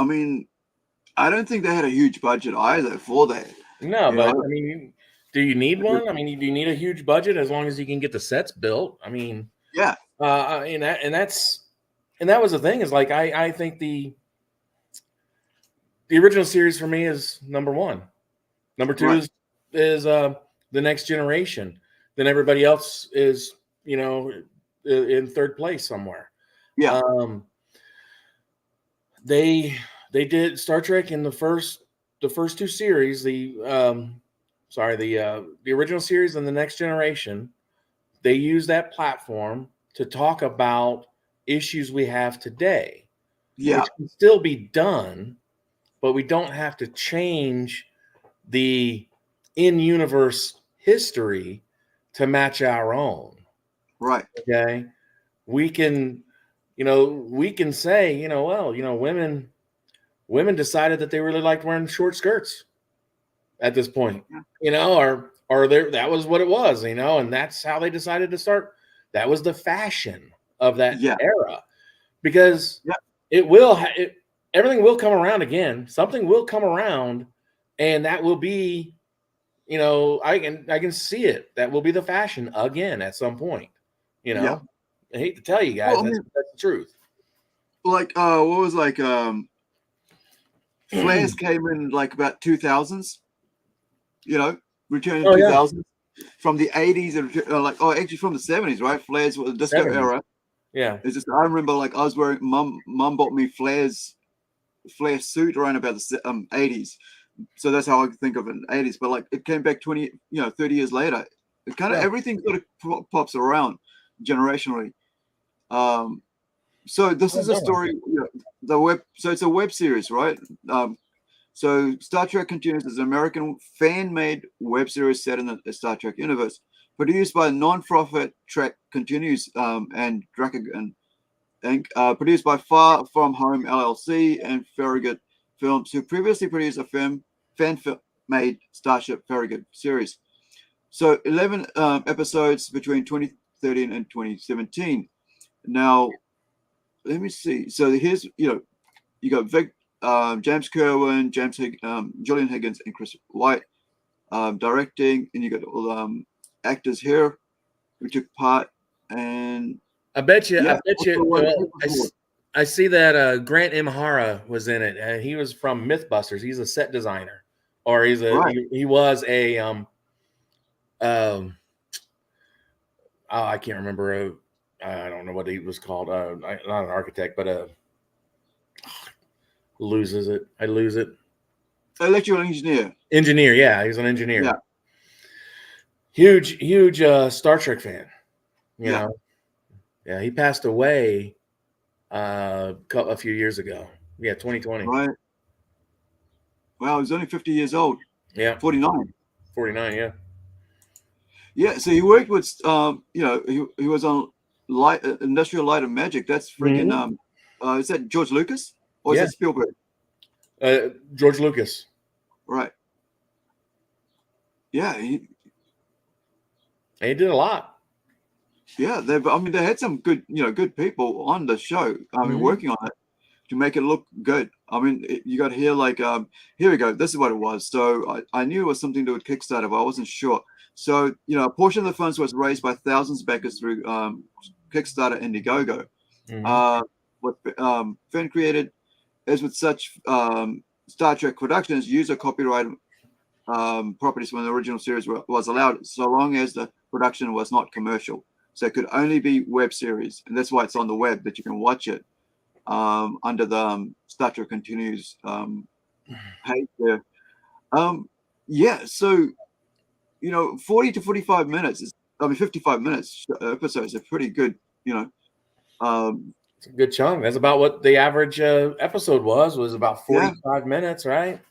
mean, I don't think they had a huge budget either for that. No, but I mean, do you need one? I mean, do you need a huge budget as long as you can get the sets built? I mean, yeah. And that was the thing, is like, I think the original series for me is number one. Number two is The Next Generation. Then everybody else is, in third place somewhere. Yeah. They did Star Trek in the first two series, the original series and The Next Generation. They used that platform to talk about issues we have today. Yeah. which can still be done, but we don't have to change the in-universe history to match our own. Right. Okay. We can, we can say, well, women decided that they really liked wearing short skirts at this point, or that was what it was, and that's how they decided to start. That was the fashion of that era, because everything will come around again. Something will come around, and that will be, I can see it. That will be the fashion again at some point. I hate to tell you guys, that's the truth. Like, what was flares came in like about 2000s. Return in 2000s. From the 80s, actually from the 70s, right? Flares were the disco 70s. era. Yeah. It's just I remember I was wearing mum bought me flare suit around about the 80s. So that's how I think of it in the 80s. But it came back 30 years later. It kind of everything sort of pops around generationally. So this is a story, so it's a web series, right? So Star Trek Continues is an American fan-made web series set in the Star Trek universe, produced by non-profit Trek Continues and Dragon Inc., produced by Far From Home LLC and Farragut Films, who previously produced a fan-made Starship Farragut series. So 11 episodes between 2013 and 2017. Now, let me see. So here's, you got Vic, James Kerwin, Julian Higgins, and Chris White directing, and you got all actors here who took part. And I bet you, I see that Grant Imahara was in it. He was from MythBusters. He's a set designer, or he was a I can't remember. I don't know what he was called. Not an architect, but loses it. I lose it. Electrical engineer. Engineer, yeah, he's an engineer. Yeah. Huge Star Trek fan. You know. Yeah, he passed away a few years ago. Yeah, 2020. Right. Wow, he's only 50 years old. Yeah. 49. 49, yeah. Yeah, so he worked with he was on Industrial Light and Magic. That's freaking is that George Lucas or is it Spielberg? George Lucas. Right. Yeah, he did a lot. Yeah, they had some good people on the show. Working on it to make it look good. You got to hear here we go. This is what it was. So I knew it was something to do with Kickstarter, but I wasn't sure. So a portion of the funds was raised by thousands of backers through Kickstarter, Indiegogo. What fan created, as with such Star Trek productions, user copyright properties from the original series was allowed, so long as the production was not commercial. So it could only be web series, and that's why it's on the web that you can watch it under the Star Trek Continues page there. So 40 to 45 minutes 55 minutes episodes are pretty good. It's a good chunk. That's about what the average episode was about 45 minutes, right?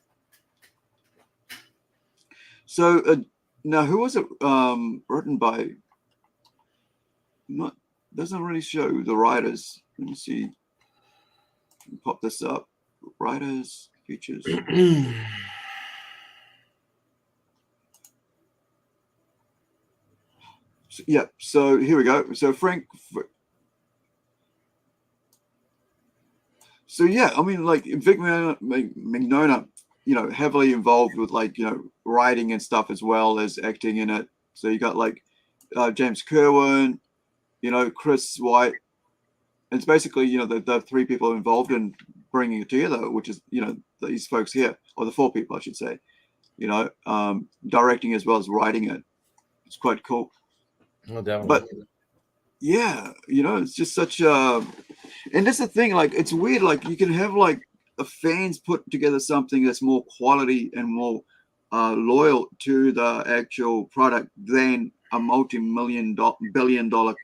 So now, who was it written by? Doesn't really show the writers. Let me see. Pop this up. Writers, features. So here we go. So Frank. So Vic Mignogna, heavily involved with writing and stuff as well as acting in it. So you got James Kerwin, Chris White. And it's basically the three people involved in bringing it together, which is these folks here, or the four people I should say, directing as well as writing it. It's quite cool. No doubt. But it's just such and that's the thing, it's weird, you can have the fans put together something that's more quality and more loyal to the actual product than a billion dollar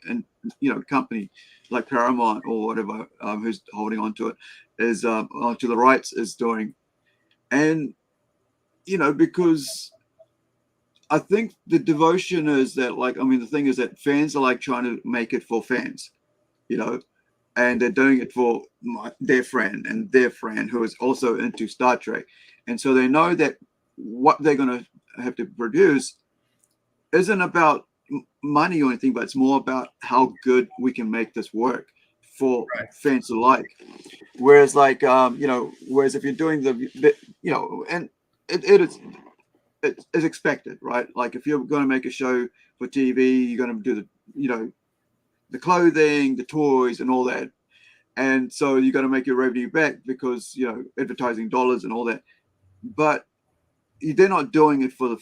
company like Paramount or whatever, who's holding on to it, is onto the rights, is doing. And because I think the devotion is that, the thing is that fans are trying to make it for fans, and they're doing it for their friend and their friend who is also into Star Trek. And so they know that what they're going to have to produce isn't about money or anything, but it's more about how good we can make this work for fans alike. Whereas whereas if you're doing and it's expected, right? Like if you're going to make a show for TV, you're going to do the clothing, the toys, and all that. And so you got to make your revenue back because advertising dollars and all that. But they're not doing it for the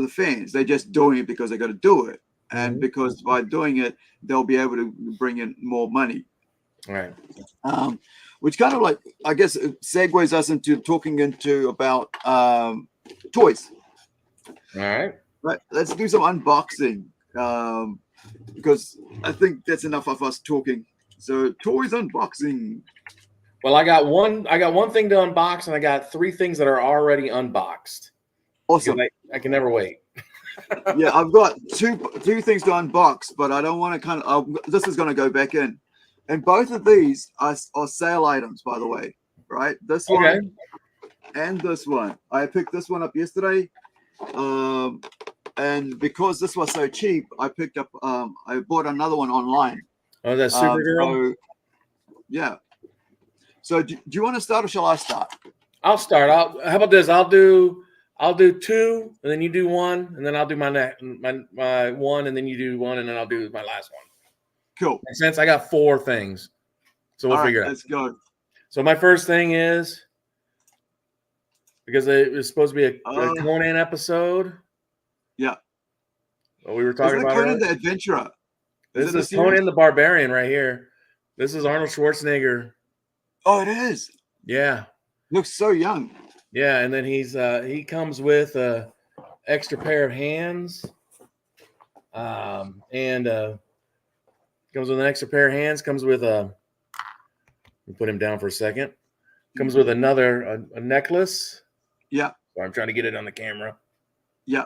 fans. They're just doing it because they got to do it, and because by doing it, they'll be able to bring in more money. Right. Which kind of I guess segues us into talking about toys. All right. Right. Let's do some unboxing. Because I think that's enough of us talking. So toys unboxing. Well, I got one thing to unbox, and I got 3 things that are already unboxed. Awesome. I can never wait. Yeah, I've got two things to unbox, but I don't want to this is going to go back in. And both of these are sale items, by the way, right? This one and this one. I picked this one up yesterday. And because this was so cheap, I picked up. I bought another one online. Oh, that's Supergirl. Yeah. So do you want to start or shall I start? I'll start. How about this? I'll do 2, and then you do 1, and then I'll do my 1, and then you do 1, and then I'll do my last one. Cool. Since I got 4 things, so we'll figure it out. Let's go. So my first thing is, because it was supposed to be a Conan episode. Yeah. What we were talking about. Conan the Adventurer. This is Conan the Barbarian right here. This is Arnold Schwarzenegger. Oh, it is. Yeah. Looks so young. Yeah, and then he comes with a extra pair of hands. And comes with an extra pair of hands, comes with let me put him down for a second. Comes with another a necklace. Yeah. So I'm trying to get it on the camera. Yeah.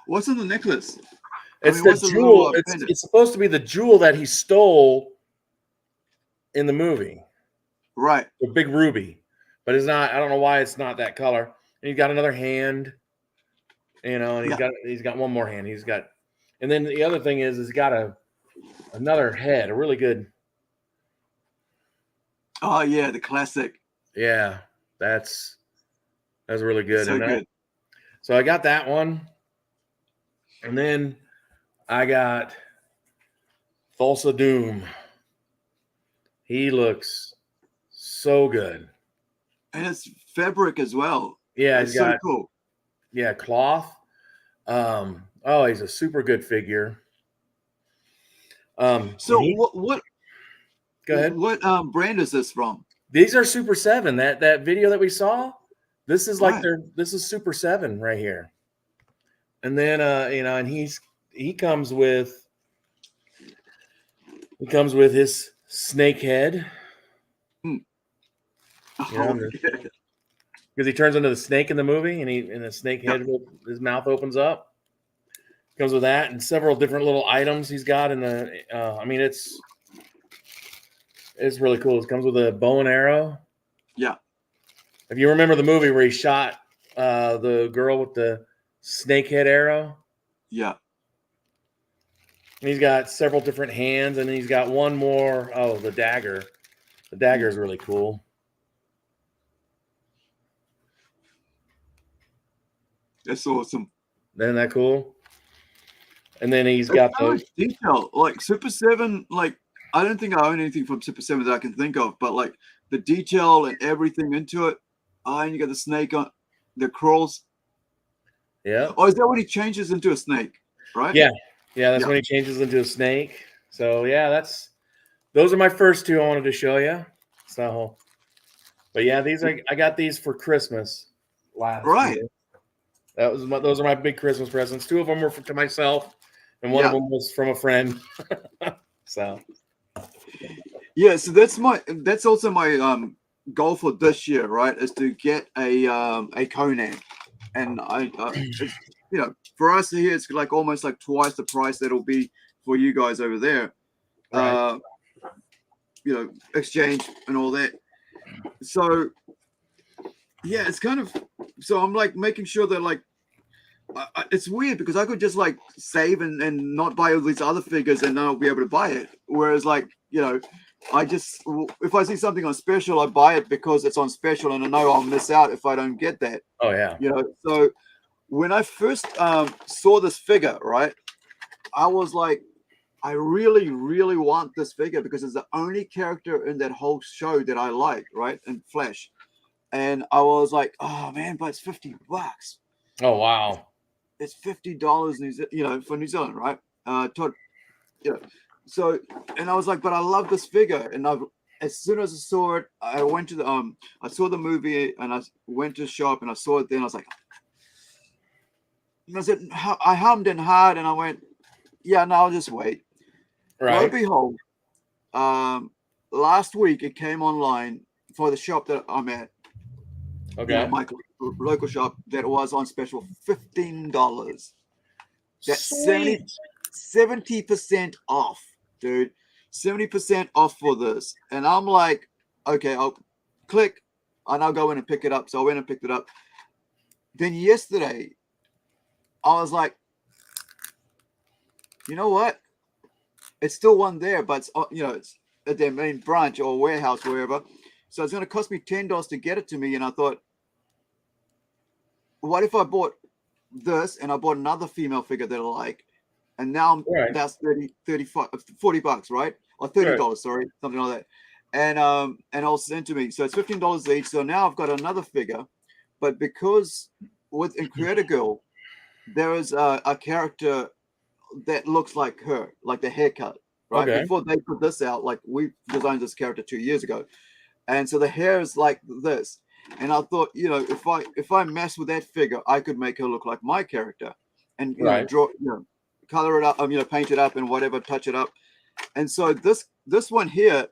What's in the necklace? It's the jewel. It's supposed to be the jewel that he stole in the movie. Right. The big ruby. But it's not, I don't know why it's not that color. And he's got another hand, and he's got one more hand. And then the other thing is he's got another head, a really good. Oh yeah, the classic. Yeah, that's really good. So good. So I got that one. And then I got Thulsa Doom. He looks so good. And it's fabric as well. Yeah, it's so cool. Yeah, cloth. He's a super good figure. So what? Go ahead. What brand is this from? These are Super 7. That video that we saw, this is this is Super 7 right here. And then and he comes with his snake head. Because he turns into the snake in the movie, and the snake head, his mouth opens up. Comes with that and several different little items he's got in the. It's really cool. It comes with a bow and arrow. Yeah. If you remember the movie where he shot the girl with the snake head arrow. Yeah. And he's got several different hands, and then he's got one more. Oh, the dagger. The dagger is really cool. That's awesome. Isn't that cool? And then he's got the detail. Like Super 7, I don't think I own anything from Super 7 that I can think of, but the detail and everything into it. And you got the snake on the crawls. Yeah. Oh, is that when he changes into a snake? Right? Yeah. Yeah, that's when he changes into a snake. So yeah, those are my first 2 I wanted to show you. So, but yeah, I got these for Christmas last year. Those are my big Christmas presents. 2 of them were to myself, and one of them was from a friend. So, yeah, so that's also my goal for this year, right? Is to get a Conan, and it's, for us here, it's like almost like twice the price that'll be for you guys over there. Right. Exchange and all that. So yeah, it's kind of, so I'm like making sure that like it's weird because I could just like save and not buy all these other figures and then I'll be able to buy it. Whereas like, I just, if I see something on special, I buy it because it's on special and I know I'll miss out if I don't get that. Oh yeah. So when I first saw this figure, right, I was like, I really, really want this figure because it's the only character in that whole show that I like, right? In Flash. And I was like, oh man, but it's $50. Oh wow. It's $50 for New Zealand, right? So, and I was like, but I love this figure. And as soon as I saw it, I went to the I saw the movie and I went to the shop and I saw it there and I was like, and I said, I hummed and hard and I went, yeah, no, I'll just wait. Right. Lo and behold, last week it came online for the shop that I'm at. Okay. My local shop that was on special, $15. That's 70% off, dude. 70% off for this. And I'm like, okay, I'll click and I'll go in and pick it up. So I went and picked it up. Then yesterday, I was like, you know what? It's still one there, but it's, it's at their main branch or warehouse, wherever. So it's going to cost me $10 to get it to me. And I thought, what if I bought this and I bought another female figure that I like, and now that's $40, right? Or $30, sorry, something like that. And I'll send to me. So it's $15 each. So now I've got another figure, but because in Creator Girl, there is a character that looks like her, like the haircut, right? Okay. Before they put this out, like we designed this character 2 years ago, and so the hair is like this. And I thought, if I mess with that figure, I could make her look like my character, and draw, color it up, paint it up and whatever, touch it up. And so this one here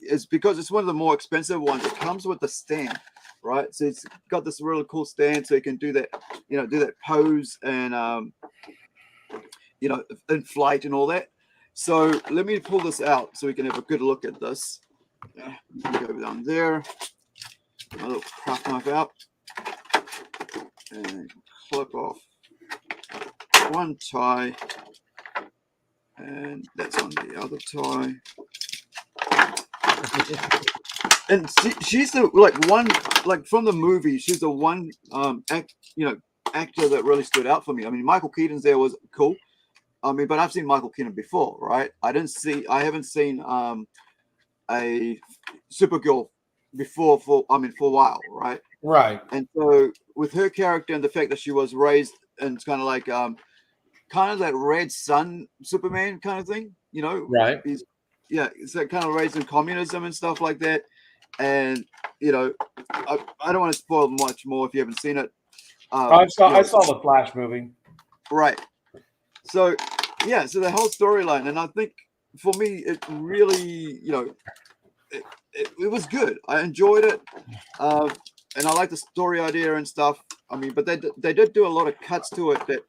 is because it's one of the more expensive ones. It comes with the stand, right? So it's got this really cool stand, so you can do that, do that pose and in flight and all that. So let me pull this out so we can have a good look at this. Go down there. My little craft knife out and clip off one tie, and that's on the other tie. And she's the one from the movie. She's the one actor that really stood out for me. I mean, Michael Keaton's there was cool. I mean, but I've seen Michael Keaton before, right? I haven't seen a Supergirl before for a while, right? Right. And so with her character and the fact that she was raised and it's kind of like that Red Sun Superman kind of thing, right? So kind of raised in communism and stuff like that. And I don't want to spoil much more if you haven't seen it. I saw the Flash movie. Right. So yeah, so the whole storyline, and I think for me it really, it was good. I enjoyed it, and I like the story idea and stuff. I mean, but they did do a lot of cuts to it that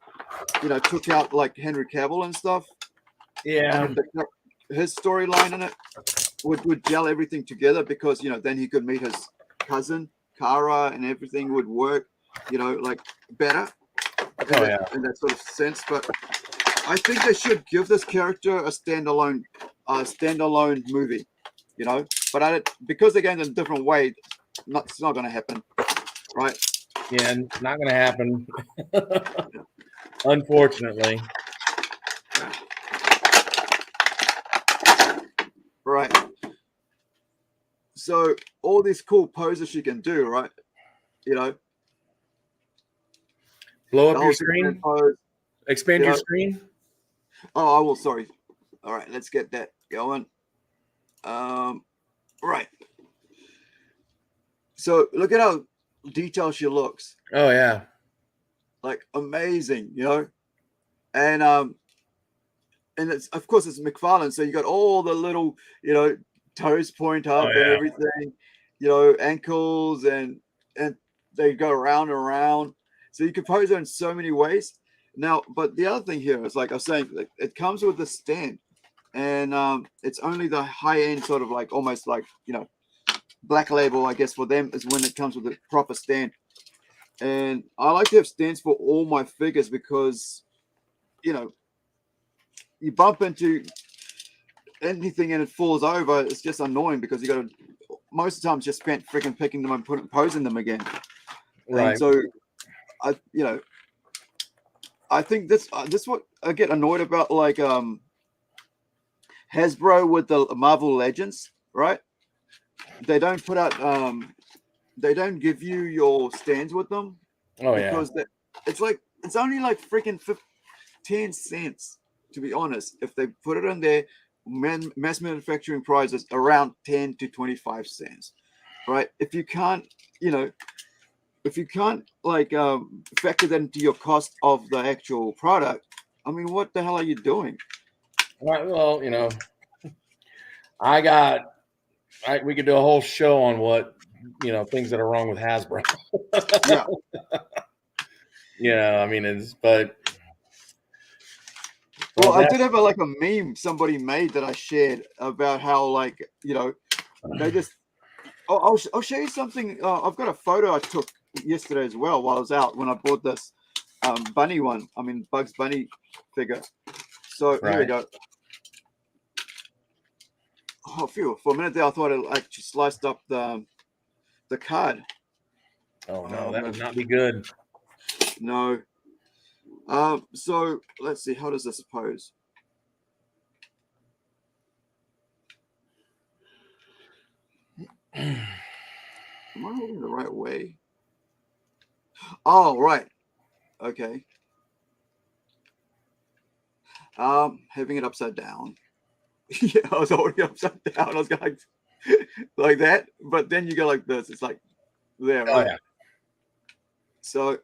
took out like Henry Cavill and stuff. Yeah, I mean, his storyline in it would gel everything together because then he could meet his cousin Kara and everything would work, like better in that sort of sense. But I think they should give this character a standalone movie, But because they're going in a different way, it's not going to happen, right? Yeah, not going to happen. Unfortunately. Right. So all these cool poses she can do, right? Blow up your screen. Expand your screen. Oh, I will. Sorry. All right, let's get that going. Right. So look at how detailed she looks. Oh yeah. like amazing, you know. And it's of course it's McFarlane, so you got all the little, you know, toes point up and everything, you know, ankles and they go around and around. So you can pose it in so many ways. Now, but the other thing here is, like I was saying, it comes with a stand, and it's only the high end sort of like almost like, you know, Black Label, I guess, for them is when it comes with a proper stand. And I like to have stands for all my figures because, you know, you bump into anything and it falls over, it's just annoying because you got to most of the time just spent freaking picking them and posing them again. Right. And so I think this what I get annoyed about, like Hasbro with the Marvel Legends, right? They don't put out they don't give you your stands with them. Oh because it's like it's only like freaking 10 cents, to be honest. If they put it in there, mass manufacturing prices around 10 to 25 cents, right? If you can't, you know, like factor that into your cost of the actual product, I mean, what the hell are you doing? Right. Well, you know, we could do a whole show on what, you know, things that are wrong with Hasbro. Yeah. Yeah, I mean, but well, I did have like a meme somebody made that I shared about how, like, you know, they just. I'll show you something. I've got a photo I took yesterday as well while I was out when I bought this bunny one. I mean, Bugs Bunny figure. So here we go. Oh, phew. For a minute there, I thought it actually sliced up the card. Oh no, that would not be good. No. So let's see. How does this pose? Am I holding it the right way? Oh, right. Okay. Having it upside down. Yeah, I was holding it upside down. I was going like that, but then you go like this. It's like there, right? Yeah. So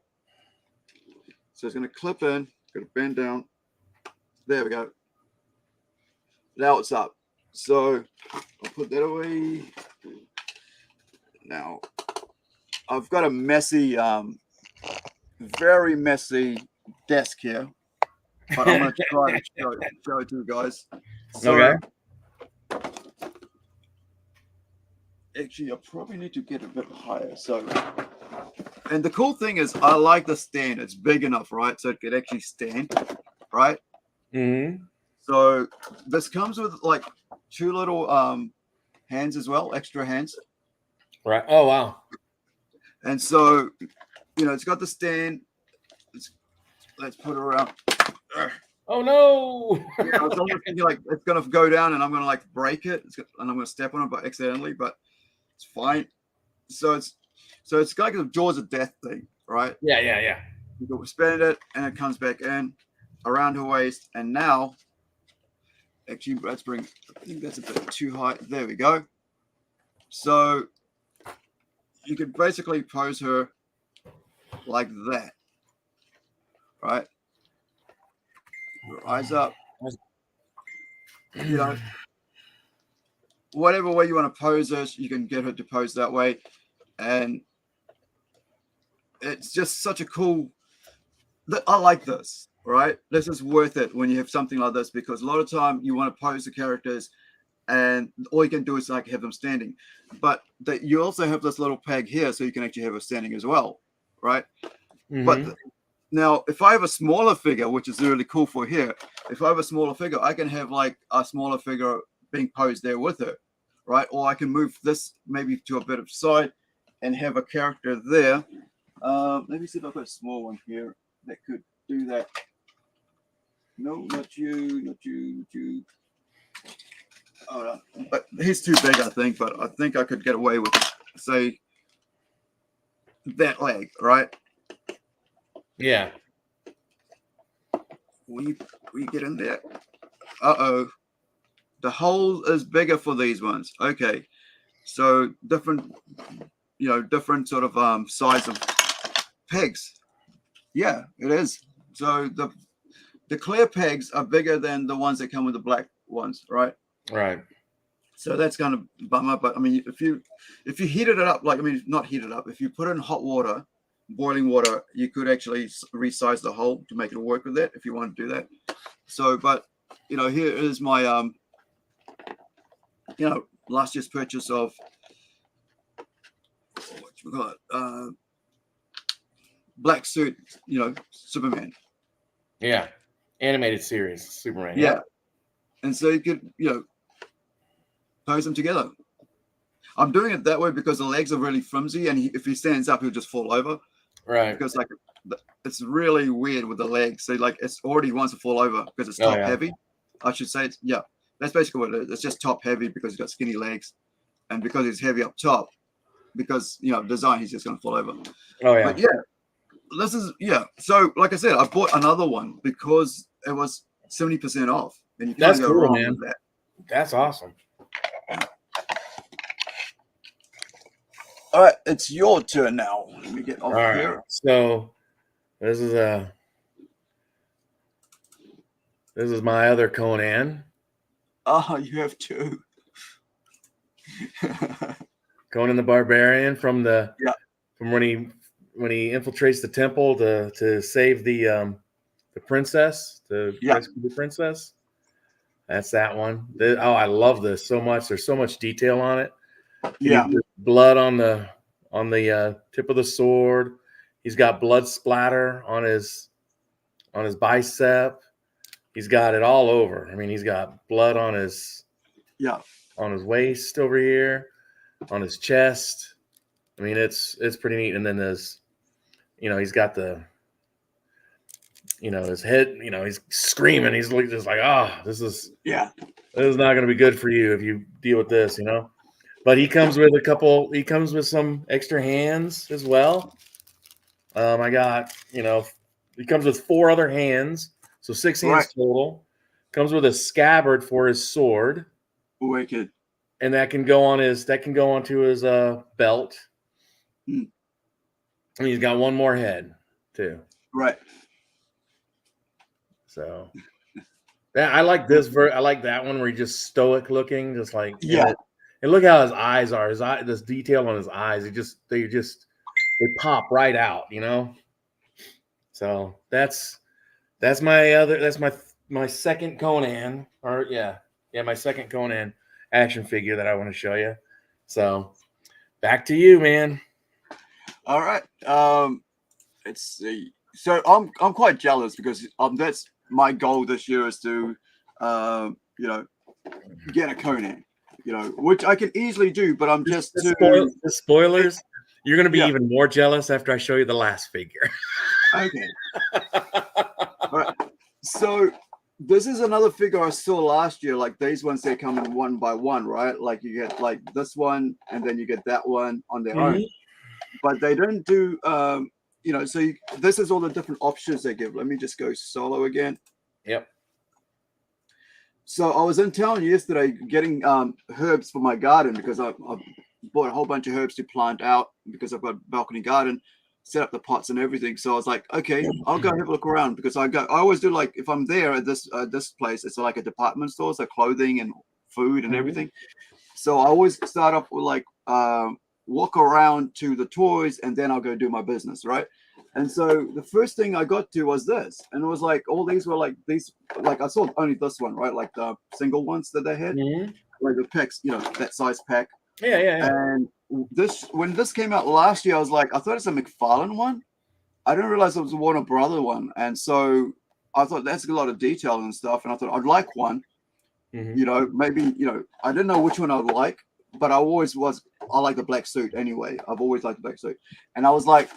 it's going to clip in. Going to bend down. There we go. Now it's up. So I'll put that away. Now I've got a messy, very messy desk here, but I'm going to try to show it to you guys. So, okay. Actually, I probably need to get a bit higher. So, and the cool thing is, I like the stand. It's big enough, right? So it could actually stand, right? Mm-hmm. So this comes with like 2 little hands as well, extra hands. Right. Oh wow. And so, you know, it's got the stand. Let's put it around. Oh no! Yeah, I was almost thinking like it's gonna go down and I'm gonna like break it, and I'm gonna step on it but accidentally, but it's fine. So it's like a jaws of death thing, right? Yeah. You go spin it and it comes back in around her waist, and now actually let's bring. I think that's a bit too high. There we go. So you could basically pose her like that, right? Her eyes up. You know, whatever way you want to pose her, you can get her to pose that way. And it's just such a cool, I like this, right? This is worth it when you have something like this, because a lot of time you want to pose the characters and all you can do is like have them standing. But you also have this little peg here, so you can actually have her standing as well, right? Mm-hmm. But now, if I have a smaller figure, which is really cool for here, if I have a smaller figure, I can have like a smaller figure being posed there with her, right? Or I can move this maybe to a bit of side and have a character there. Let me see if I've got a small one here that could do that. No, not you, not you, not you. Oh, no. But he's too big, I think, but I think I could get away with, say, that leg, right? Yeah. Will you get in there? Uh-oh. The hole is bigger for these ones. Okay. So different, different sort of size of pegs. Yeah, it is. So the clear pegs are bigger than the ones that come with the black ones, right? Right. So that's going to bum up. But I mean, if you heated it up, like, I mean, not heated up, if you put it in hot water, boiling water, you could actually resize the hole to make it work with that if you want to do that. So, but you know, here is my last year's purchase of what you call it, black suit, Superman. Yeah. Animated series, Superman. Yeah. Yep. And so you could, pose them together. I'm doing it that way because the legs are really flimsy, and if he stands up, he'll just fall over. Right. Because like it's really weird with the legs. So like it's already wants to fall over because it's top heavy. I should say that's basically what it is. It's just top heavy because he's got skinny legs, and because he's heavy up top, because design, he's just gonna fall over. Oh yeah. But this is So like I said, I bought another one because it was 70% off, and you can't go wrong with that. That's awesome. All right, it's your turn now. Let me get off here. Right. So this is my other Conan. Oh, you have two. Conan the Barbarian from when he infiltrates the temple to save the princess, to rescue the princess. That's that one. I love this so much. There's so much detail on it. Blood on the tip of the sword. He's got blood splatter on his bicep. He's got it all over. I mean, he's got blood on his waist over here, on his chest. I mean, it's pretty neat. And then he's got his head. He's screaming. He's just like, this is not going to be good for you if you deal with this. But he comes with he comes with some extra hands as well. He comes with 4 other hands, so 6 hands total. Comes with a scabbard for his sword. Wicked. And that can go onto his belt. And he's got one more head too. Right. So I like this. I like that one where he's just stoic looking, just like And look how his eyes are. This detail on his eyes. They pop right out. So that's my second Conan. My second Conan action figure that I want to show you. So back to you, man. All right. Let's see. So I'm quite jealous because that's my goal this year is to get a Conan. Which I can easily do, but I'm just the spoilers. You're going to be even more jealous after I show you the last figure. Okay. All right. So this is another figure I saw last year. Like these ones, they come in one by one, right? Like you get like this one, and then you get that one on their own. But they don't do, this is all the different options they give. Let me just go solo again. Yep. So I was in town yesterday getting herbs for my garden because I bought a whole bunch of herbs to plant out because I've got a balcony garden, set up the pots and everything. So I was like, okay, I'll go have a look around because I always do, like, if I'm there at this place, it's like a department store, so clothing and food and everything. So I always start off with like walk around to the toys and then I'll go do my business, right? And so the first thing I got to was this, and it was like all these were like these, like I saw only this one, right? Like the single ones that they had, like the packs, that size pack. Yeah. And when this came out last year, I was like, I thought it's a McFarlane one. I didn't realize it was a Warner Brother one, and so I thought that's a lot of detail and stuff. And I thought I'd like one. Maybe I didn't know which one I'd like, but I like the black suit anyway. I've always liked the black suit, and I was like,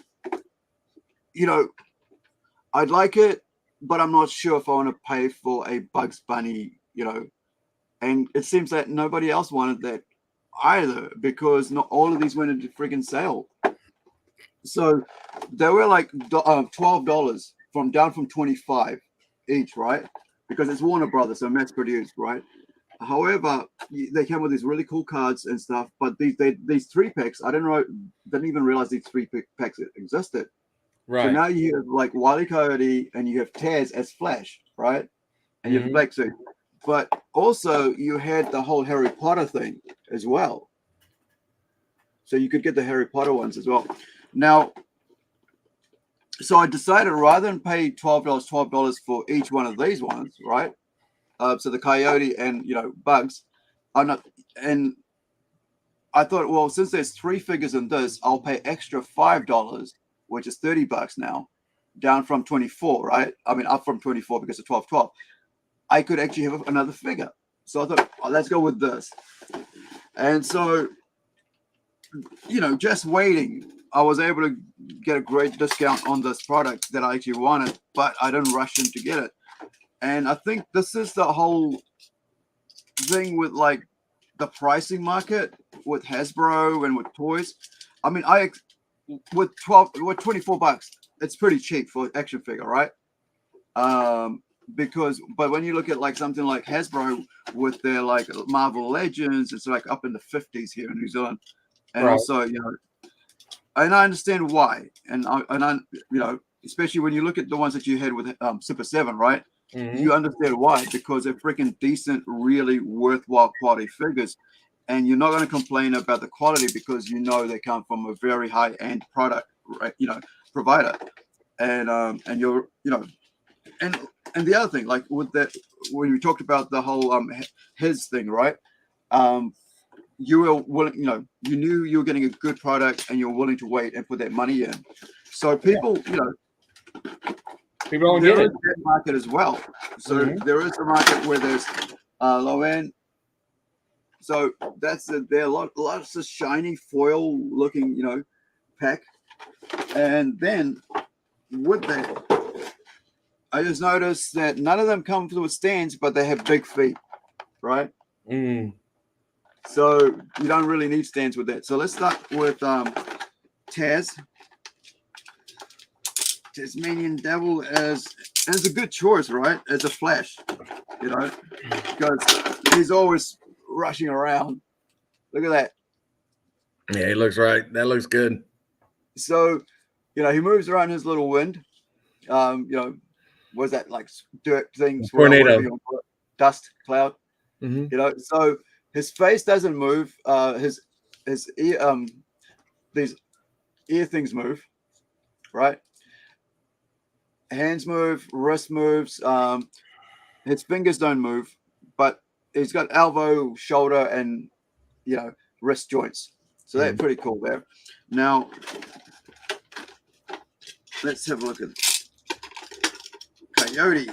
I'd like it, but I'm not sure if I want to pay for a Bugs Bunny, and it seems that nobody else wanted that either because not all of these went into friggin' sale. So they were like $12 down from $25 each, right? Because it's Warner Brothers, so mass produced, right? However, they came with these really cool cards and stuff, but these 3 packs, I didn't even realize these 3 packs existed. Right. So now you have like Wile E. Coyote and you have Taz as Flash, right? And you have the black suit. But also you had the whole Harry Potter thing as well. So you could get the Harry Potter ones as well. Now, so I decided rather than pay $12 for each one of these ones, right? So the Coyote and, you know, Bugs, and I thought, well, since there's 3 figures in this, I'll pay extra $5, which is $30 now, down from 24, right? I mean, up from 24 because of 12. I could actually have another figure. So I thought, oh, let's go with this. And so, you know, just waiting, I was able to get a great discount on this product that I actually wanted, but I didn't rush in to get it. And I think this is the whole thing with like the pricing market with Hasbro and with toys. I mean, with $24, it's pretty cheap for action figure, right? But when you look at like something like Hasbro with their like Marvel Legends, it's like up in the 50s here in New Zealand, and also, you know, and I understand why, and I you know, especially when you look at the ones that you had with Super 7, right? You understand why, because they're freaking decent, really worthwhile quality figures, and you're not going to complain about the quality because you know they come from a very high-end product, right? You know, provider, and you're, you know, and the other thing, like with that, when we talked about the whole his thing, right? You were willing, you know, you knew you were getting a good product, and you're willing to wait and put that money in. So people, you know. People don't there get is it. that market as well. So there is a market where there's low end. So that's there are lots of shiny foil looking, you know, pack. And then with that, I just noticed that none of them come with stands, but they have big feet, right? So you don't really need stands with that. So let's start with Taz. Tasmanian Devil as a good choice, right? As a Flash, you know, because he's always rushing around. Look at that. Yeah, he looks right. That looks good. So, you know, he moves around his little wind. You know, was that like dirt things? Tornado. Dust cloud. You know, so his face doesn't move. His ear, these ear things move, right? Hands move, wrist moves, his fingers don't move, but he's got elbow, shoulder, and, you know, wrist joints. So that's pretty cool there. Now, let's have a look at Coyote.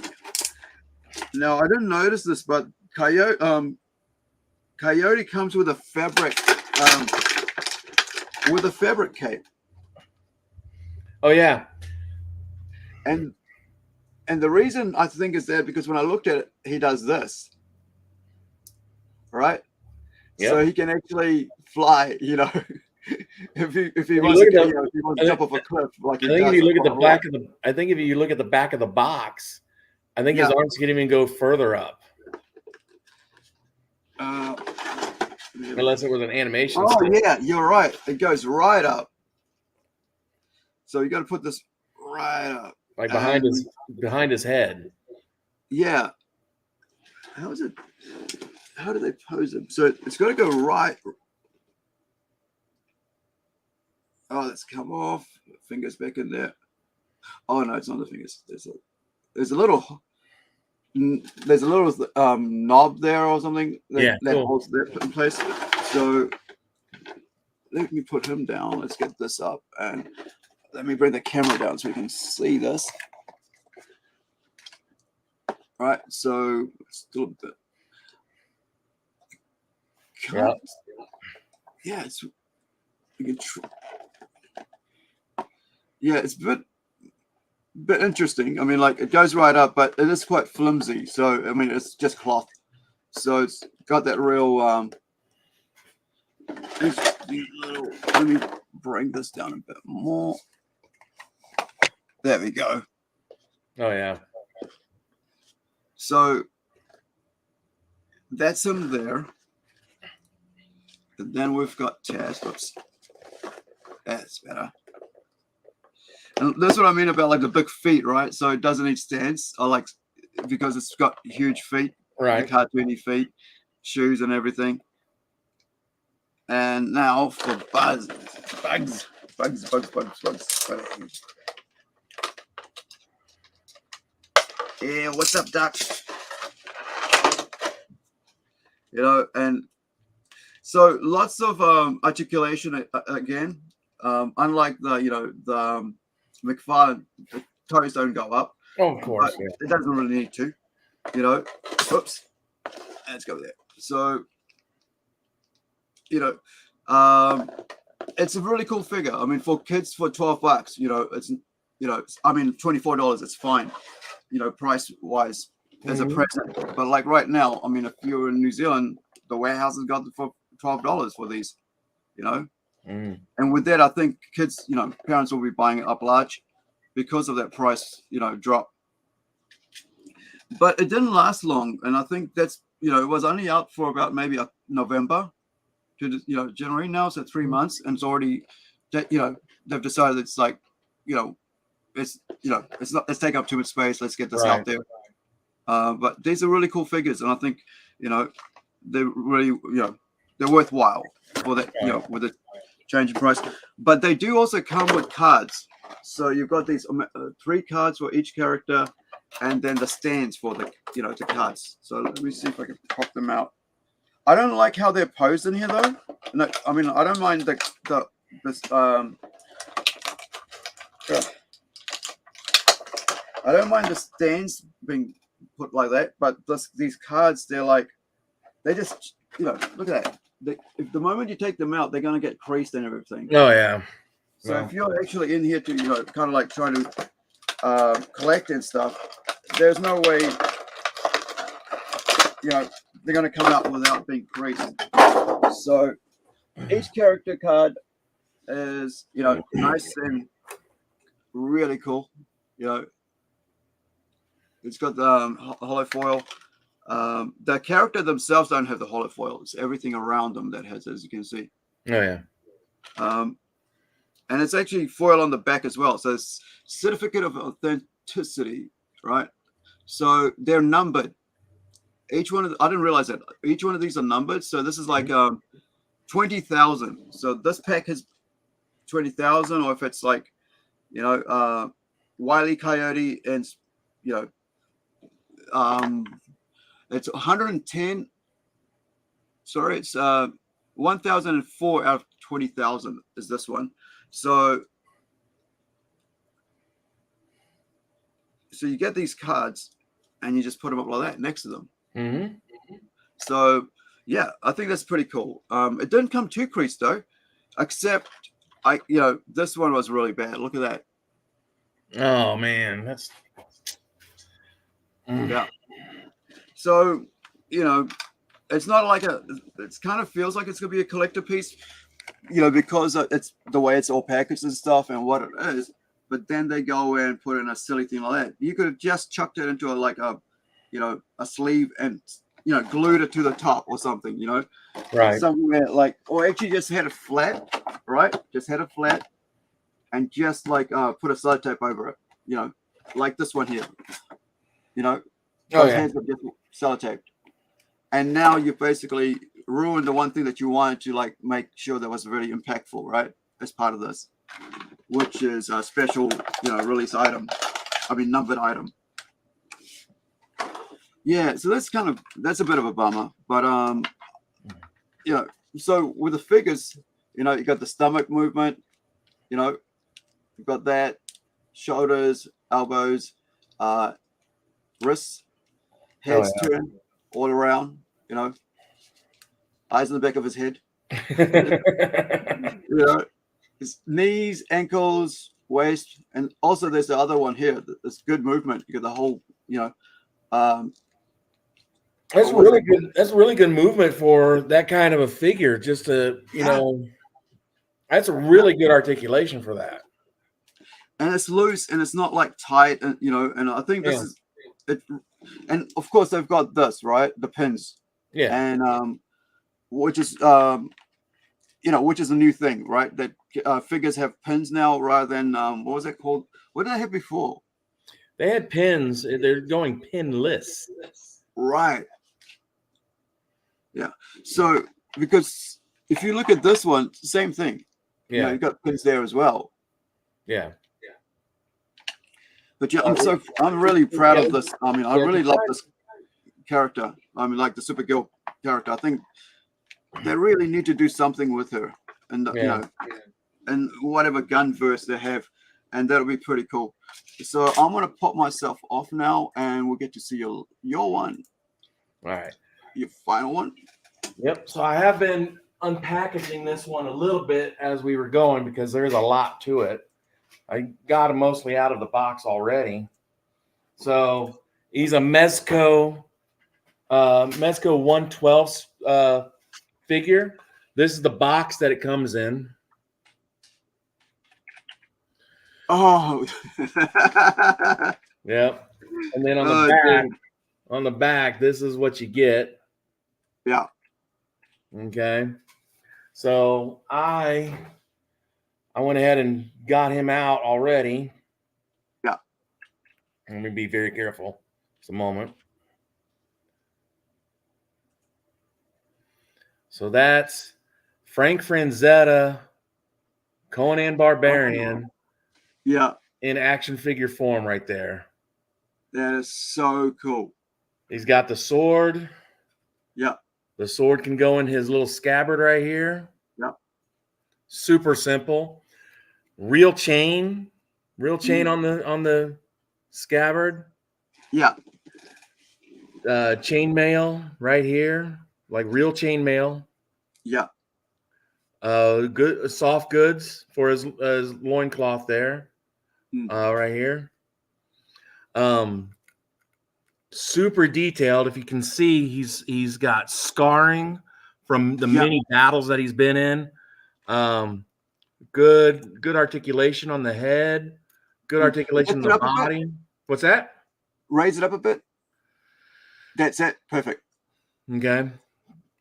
Now, I didn't notice this, but Coyote comes with a fabric cape. Oh yeah. And the reason I think is there because when I looked at it, he does this, right? So he can actually fly, you know. if he wants to jump off a cliff, like I think if you look at the back of the, I think if you look at the back of the box, I think his arms can even go further up. Unless it was an animation. Oh yeah, you're right. It goes right up. So you got to put this right up, like behind his head. Yeah. How is it? How do they pose him? So it's got to go right. Oh, let's come off. Fingers back in there. Oh no, it's not the fingers. There's a little knob there or something that holds that in place. So let me put him down. Let's get this up and let me bring the camera down so we can see this. All right, so still a bit. Yeah, it's it's a bit interesting. I mean, like it goes right up, but it is quite flimsy. So I mean, it's just cloth. So it's got that real little. Let me bring this down a bit more. There we go. Oh yeah. So that's him there. And then we've got Taz. Oops. That's better. And that's what I mean about like the big feet, right? So it doesn't need stands, or like because it's got huge feet, Right? The cartoony feet, shoes and everything. And now for bugs. Yeah, what's up, Doc? You know, and so lots of articulation again. Unlike the McFarlane, the toes don't go up. Oh, of course, yeah. It doesn't really need to. You know, oops. Let's go there. So, you know, it's a really cool figure. I mean, for kids, for $12, you know, I mean, $24, it's fine. You know, price wise as a present. But like right now, I mean, if you're in New Zealand, the warehouse has got for $12 for these. You know, and with that, I think kids, you know, parents will be buying it up large because of that price, you know, drop. But it didn't last long, and I think that's, you know, it was only out for about maybe November to, you know, January. Now it's at 3 months, and it's already, you know, they've decided it's like, you know, it's, you know, it's not, let's take up too much space, let's get this out there. But these are really cool figures, and I think, you know, they're really, you know, they're worthwhile for that, you know, with the change in price. But they do also come with cards. So you've got these 3 cards for each character, and then the stands for the, you know, the cards. So let me see if I can pop them out. I don't like how they're posed in here though. No, I mean, I don't mind I don't mind the stands being put like that, but these cards, they're like, they just, you know, look at that. If the moment you take them out, they're going to get creased and everything. Oh yeah. So if you're actually in here to, you know, kind of like trying to collect and stuff, there's no way, you know, they're going to come out without being creased. So each character card is, you know, nice and really cool. You know, it's got the hollow foil. The character themselves don't have the hollow foil. It's everything around them that has, as you can see. Oh yeah. And it's actually foil on the back as well. So it's certificate of authenticity, right? So they're numbered. Each one of I didn't realize that each one of these are numbered. So this is like 20,000. So this pack has 20,000, or if it's like, you know, Wile E. Coyote and, you know, it's 110. Sorry, it's 1,004 out of 20,000 is this one. So you get these cards and you just put them up like that next to them. So yeah, I think that's pretty cool. It didn't come too creased though, except you know, this one was really bad. Look at that. Oh man, that's yeah. So, you know, it's not like it kind of feels like it's gonna be a collector piece, you know, because it's the way it's all packaged and stuff and what it is. But then they go and put in a silly thing like that. You could have just chucked it into you know, a sleeve and, you know, glued it to the top or something, you know, right? Somewhere like, or actually just had it flat, right? Just had it flat and just like put a sellotape over it, you know, like this one here, you know. Those hands are just sellotaped. And now you basically ruined the one thing that you wanted to like make sure that was really impactful, right? As part of this, which is a special, you know, release item. I mean, numbered item. Yeah, so that's a bit of a bummer. But you know, so with the figures, you know, you got the stomach movement, you know, you've got that, shoulders, elbows, wrists, heads turn all around, you know, eyes in the back of his head. You know, his knees, ankles, waist, and also there's the other one here. This good movement. You got the whole, you know, that's really good. That's really good movement for that kind of a figure. Just to, you know, that's a really good articulation for that. And it's loose and it's not like tight, and you know, and I think this is it. And of course they've got this, right, the pins, and which is which is a new thing, right? That figures have pins now rather than what was it called? What did they have before? They had pins. They're going pinless. Right. Yeah. So because if you look at this one, same thing. Yeah. You've got pins there as well. Yeah. But yeah, I'm really proud of this. I mean, I really love this character. I mean, like the Supergirl character. I think they really need to do something with her, and and whatever gun verse they have, and that'll be pretty cool. So I'm gonna pop myself off now, and we'll get to see your one. All right. Your final one. Yep. So I have been unpackaging this one a little bit as we were going because there's a lot to it. I got him mostly out of the box already. So he's a Mezco 112 figure. This is the box that it comes in. Oh. Yep. And then on the back, this is what you get. Yeah. Okay. So I went ahead and got him out already. Yeah. Let me be very careful. Just a moment. So that's Frank Franzetta, Conan Barbarian. Yeah. In action figure form right there. That is so cool. He's got the sword. Yeah. The sword can go in his little scabbard right here. Yeah. Super simple. Real chain on the scabbard. Yeah. Chainmail right here, like real chainmail. Yeah. Good soft goods for his loincloth there. Right here. Super detailed. If you can see, he's got scarring from the many battles that he's been in. Good articulation on the head. Good articulation on the body. What's that? Raise it up a bit. That's it. Perfect. Okay.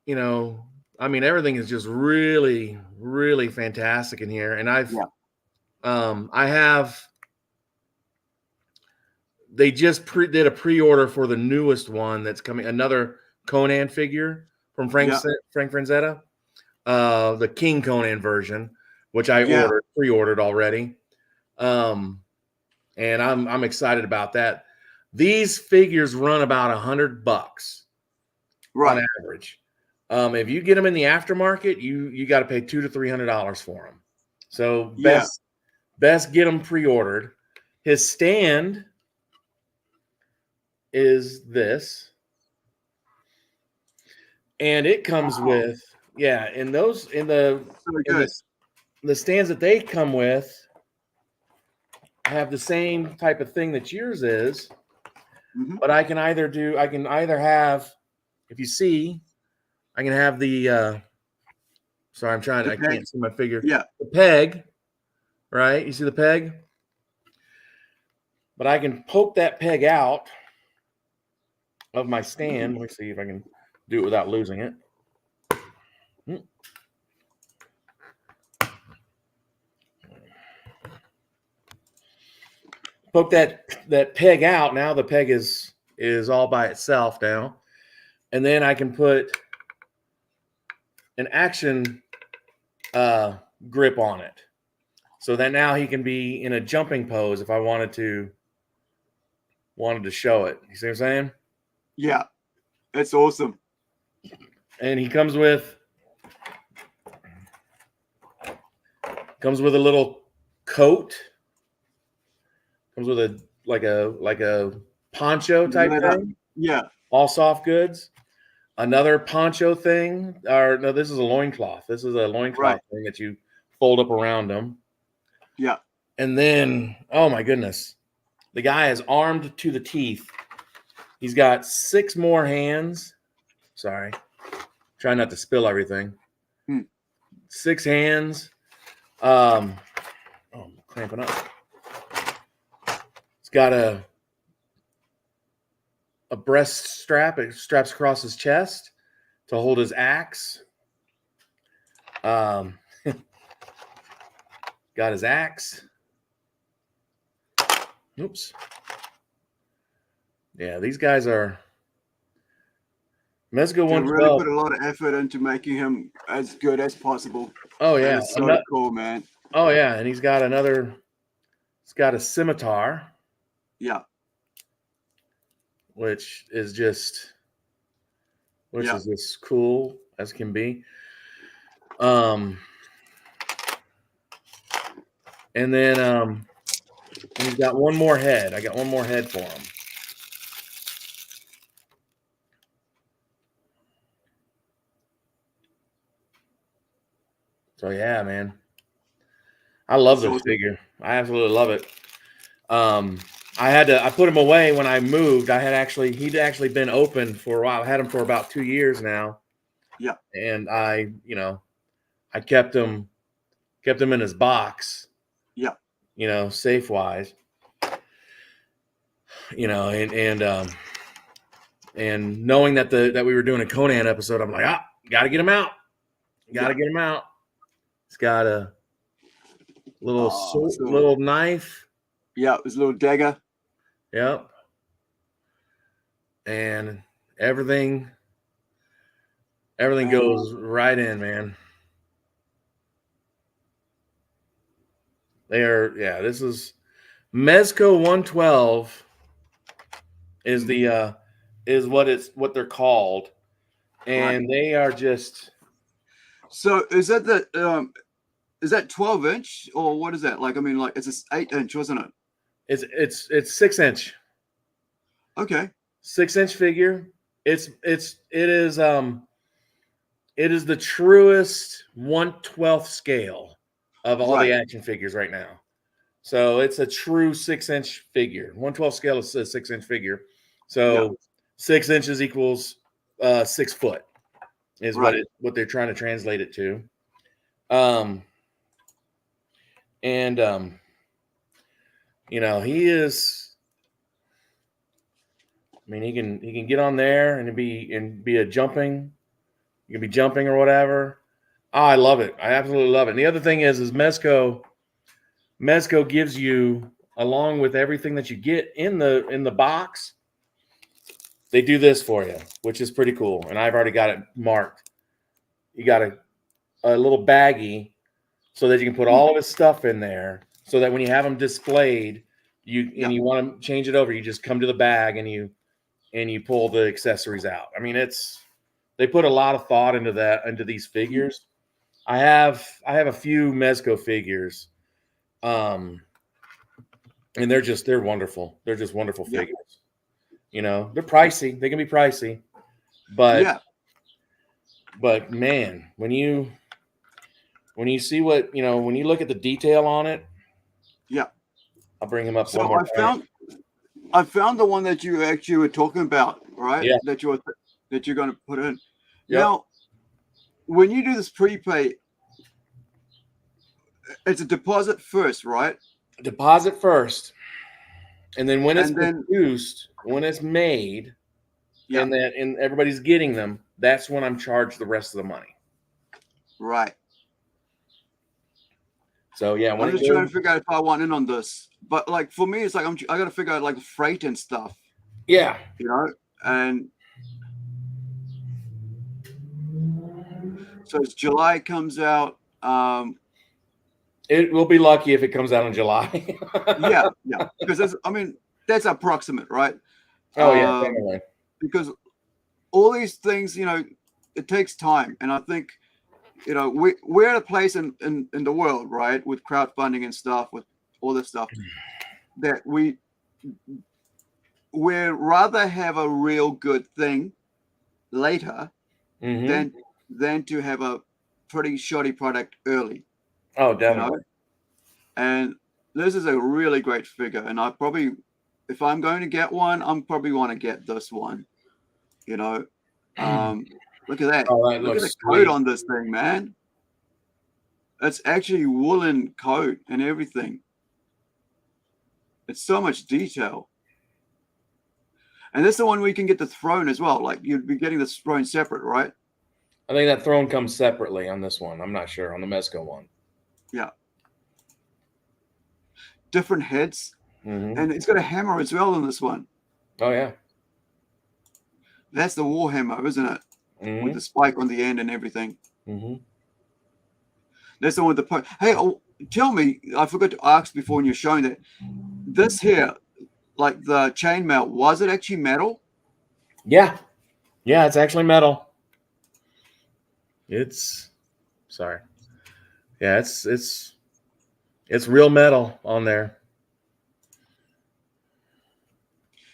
I mean, everything is just really, really fantastic in here. And they just did a pre-order for the newest one that's coming, another Conan figure from Frank Franzetta, the King Conan version, which I pre-ordered already. And I'm excited about that. These figures run about $100 on average. If you get them in the aftermarket, you got to pay $200 to $300 for them. So best get them pre-ordered. His stand is this, and it comes with and those in the stands that they come with have the same type of thing that yours is, but I can either have, if you see, I can have the sorry, I can't see my figure. Yeah, the peg, right? You see the peg, but I can poke that peg out of my stand. Let me see if I can do it without losing it. Poke that peg out. Now the peg is all by itself now. And then I can put an action grip on it. So that now he can be in a jumping pose if I wanted to show it. You see what I'm saying? Yeah, it's awesome. And he comes with a little coat. Comes with a like a poncho type thing. Yeah. All soft goods. Another poncho thing. Or no, this is a loincloth. This is a loincloth thing that you fold up around him. Yeah. And then, oh my goodness. The guy is armed to the teeth. He's got 6 more hands. Sorry. Try not to spill everything. 6 hands. I'm cramping up. It's got a breast strap. It straps across his chest to hold his axe. Got his axe. Oops. Yeah, these guys are Mezco They 112. really put a lot of effort into making him as good as possible. Oh yeah, it's so cool, man. Oh yeah, and he's got another. He's got a scimitar. Yeah. Which is just cool as can be. And then he's got one more head. I got one more head for him. So yeah, man. I love this figure. I absolutely love it. I put him away when I moved. He'd actually been open for a while. I had him for about 2 years now. Yeah. And I kept him in his box. Yeah. Safe wise. And knowing that we were doing a Conan episode, I'm like, gotta get him out. Get him out. He's got a little knife. Yeah, it was a little dagger. Yep. And everything goes right in, man. This is Mezco 112 is what they're called. And they are just. So is that is that 12-inch or what is that? Like, I mean, like it's 8-inch, wasn't it? It's 6-inch. Okay. 6-inch figure. It is the truest 1/12 scale of all the action figures right now. So it's a true 6-inch figure. 1/12 scale is a 6-inch figure. So 6 inches equals 6 foot is what they're trying to translate it to. He is. I mean, he can get on there and be a jumping. You can be jumping or whatever. Oh, I love it. I absolutely love it. And the other thing is Mezco gives you, along with everything that you get in the box, they do this for you, which is pretty cool. And I've already got it marked. You got a little baggie so that you can put all of his stuff in there, so that when you have them displayed, you want to change it over, you just come to the bag and you pull the accessories out. I mean, they put a lot of thought into these figures. I have a few Mezco figures, and they're wonderful. They're just wonderful figures. They're pricey. They can be pricey, but man, when you see what when you look at the detail on it, I'll bring him up. So one more I found the one that you actually were talking about, right? Yeah. That you're going to put in. Yep. Now, when you do this prepay, it's a deposit first, right? Deposit first, and then when it's produced, when it's made, and everybody's getting them, that's when I'm charged the rest of the money. Right. So yeah, I'm just trying to figure out if I want in on this, but like for me, it's like I got to figure out like the freight and stuff. Yeah. And so it's July comes out. It will be lucky if it comes out in July. yeah, because that's approximate, right? Oh yeah, definitely. Because all these things, it takes time, and I think. We're at a place in the world, right, with crowdfunding and stuff, with all this stuff, that we'd rather have a real good thing later than to have a pretty shoddy product early. Oh, definitely. And this is a really great figure, and I probably, if I'm going to get one, I'm probably want to get this one. Look at that. Oh, Look at the coat on this thing, man. It's actually woolen coat and everything. It's so much detail. And this is the one where you can get the throne as well. Like you'd be getting the throne separate, right? I think that throne comes separately on this one. I'm not sure on the Mezco one. Yeah. Different heads. Mm-hmm. And it's got a hammer as well in this one. Oh, yeah. That's the war hammer, isn't it? Mm-hmm. With the spike on the end and everything. Mm-hmm. That's the one with the... Hey, tell me, I forgot to ask before when you're showing that. This here, like the chainmail, was it actually metal? Yeah. Yeah, it's actually metal. It's... Sorry. Yeah, it's real metal on there.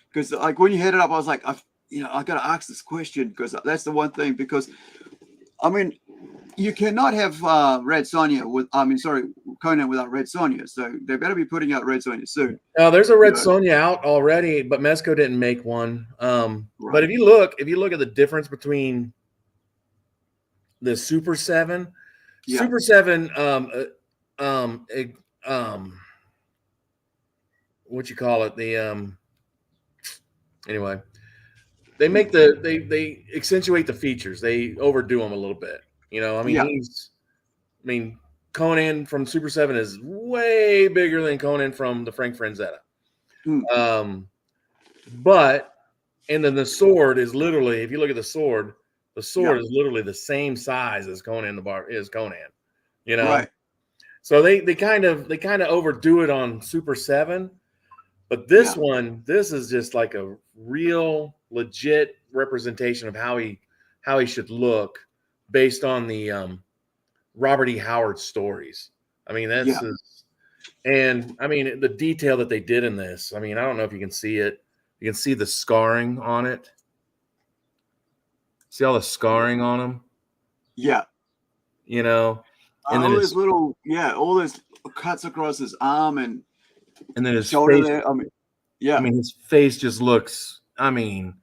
Because like when you had it up, I was like, I got to ask this question because that's the one thing. Because I mean, you cannot have Conan without Red Sonja. So they better be putting out Red Sonja soon. Oh, there's a Red Sonja out already, but Mezco didn't make one. Right. But if you look at the difference between the Super 7, Yeah. Super 7, what you call it? The anyway, they make they accentuate the features. They overdo them a little bit. You know, I mean, Conan from Super 7 is way bigger than Conan from the Frank Frazetta. And then the sword is literally, if you look at the sword is literally the same size as Conan is Conan. You know, right. So they kind of overdo it on Super 7, but this one, this is just like a real legit representation of how he should look based on the Robert E. Howard stories. I mean, and I mean the detail that they did in this. I mean, I don't know if you can see it. You can see the scarring on it. See all the scarring on him? Yeah. You know, and all those little, all those cuts across his arm and then his shoulder face, there. I mean, yeah. I mean, his face just looks, I mean,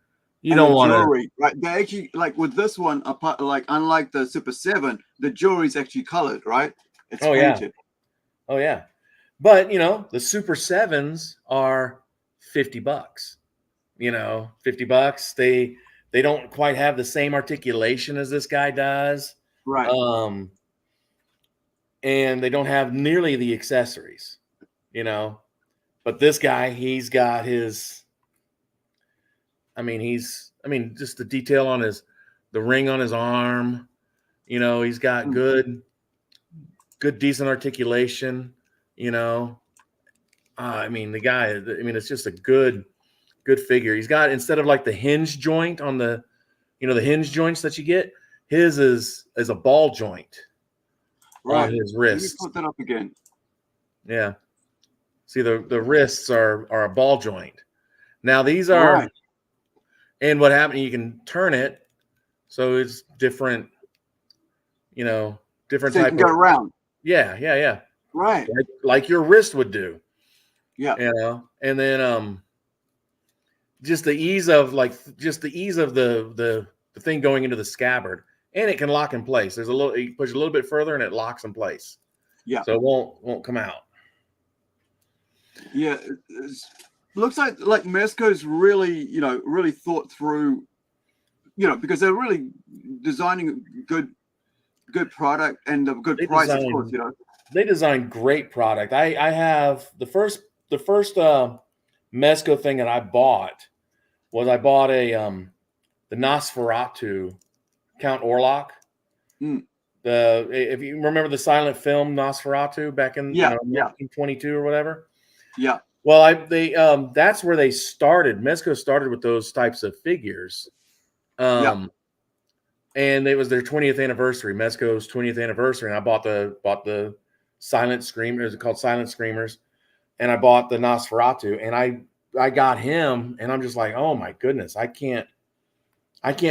you don't want to. Right. They actually, like with this one, like unlike the Super 7, the jewelry's actually colored, right? It's painted. Oh, yeah. But, you know, the Super 7s are $50. You know, $50. They don't quite have the same articulation as this guy does. Right. And they don't have nearly the accessories, you know. But this guy, he's got his, just the detail on the ring on his arm, you know, he's got good, decent articulation, you know. The guy, it's just a good figure. He's got, instead of like the hinge joint on the, you know, the hinge joints that you get, his is a ball joint on his wrist. Let me put that up again. Yeah. See, the wrists are a ball joint. Now these are, and what happened, you can turn it so it's different, you know, different type of. Go around. Yeah. Right. Like your wrist would do. Yeah. You know, and then just the ease of the thing going into the scabbard, and it can lock in place. There's you push a little bit further and it locks in place. Yeah. So it won't come out. Yeah. Looks like Mezco's really thought through, you know, because they're really designing good product and a good price, of course, you know. They design great product. I have the first Mezco thing that I bought was a the Nosferatu Count Orlok. If you remember the silent film Nosferatu back in 1922 or whatever. Yeah. Well, that's where they started. Mezco started with those types of figures. And it was their 20th anniversary, Mezco's 20th anniversary, and I bought the Silent Screamers. It's called Silent Screamers, and I bought the Nosferatu, and I got him, and I'm just like, oh my goodness, I can't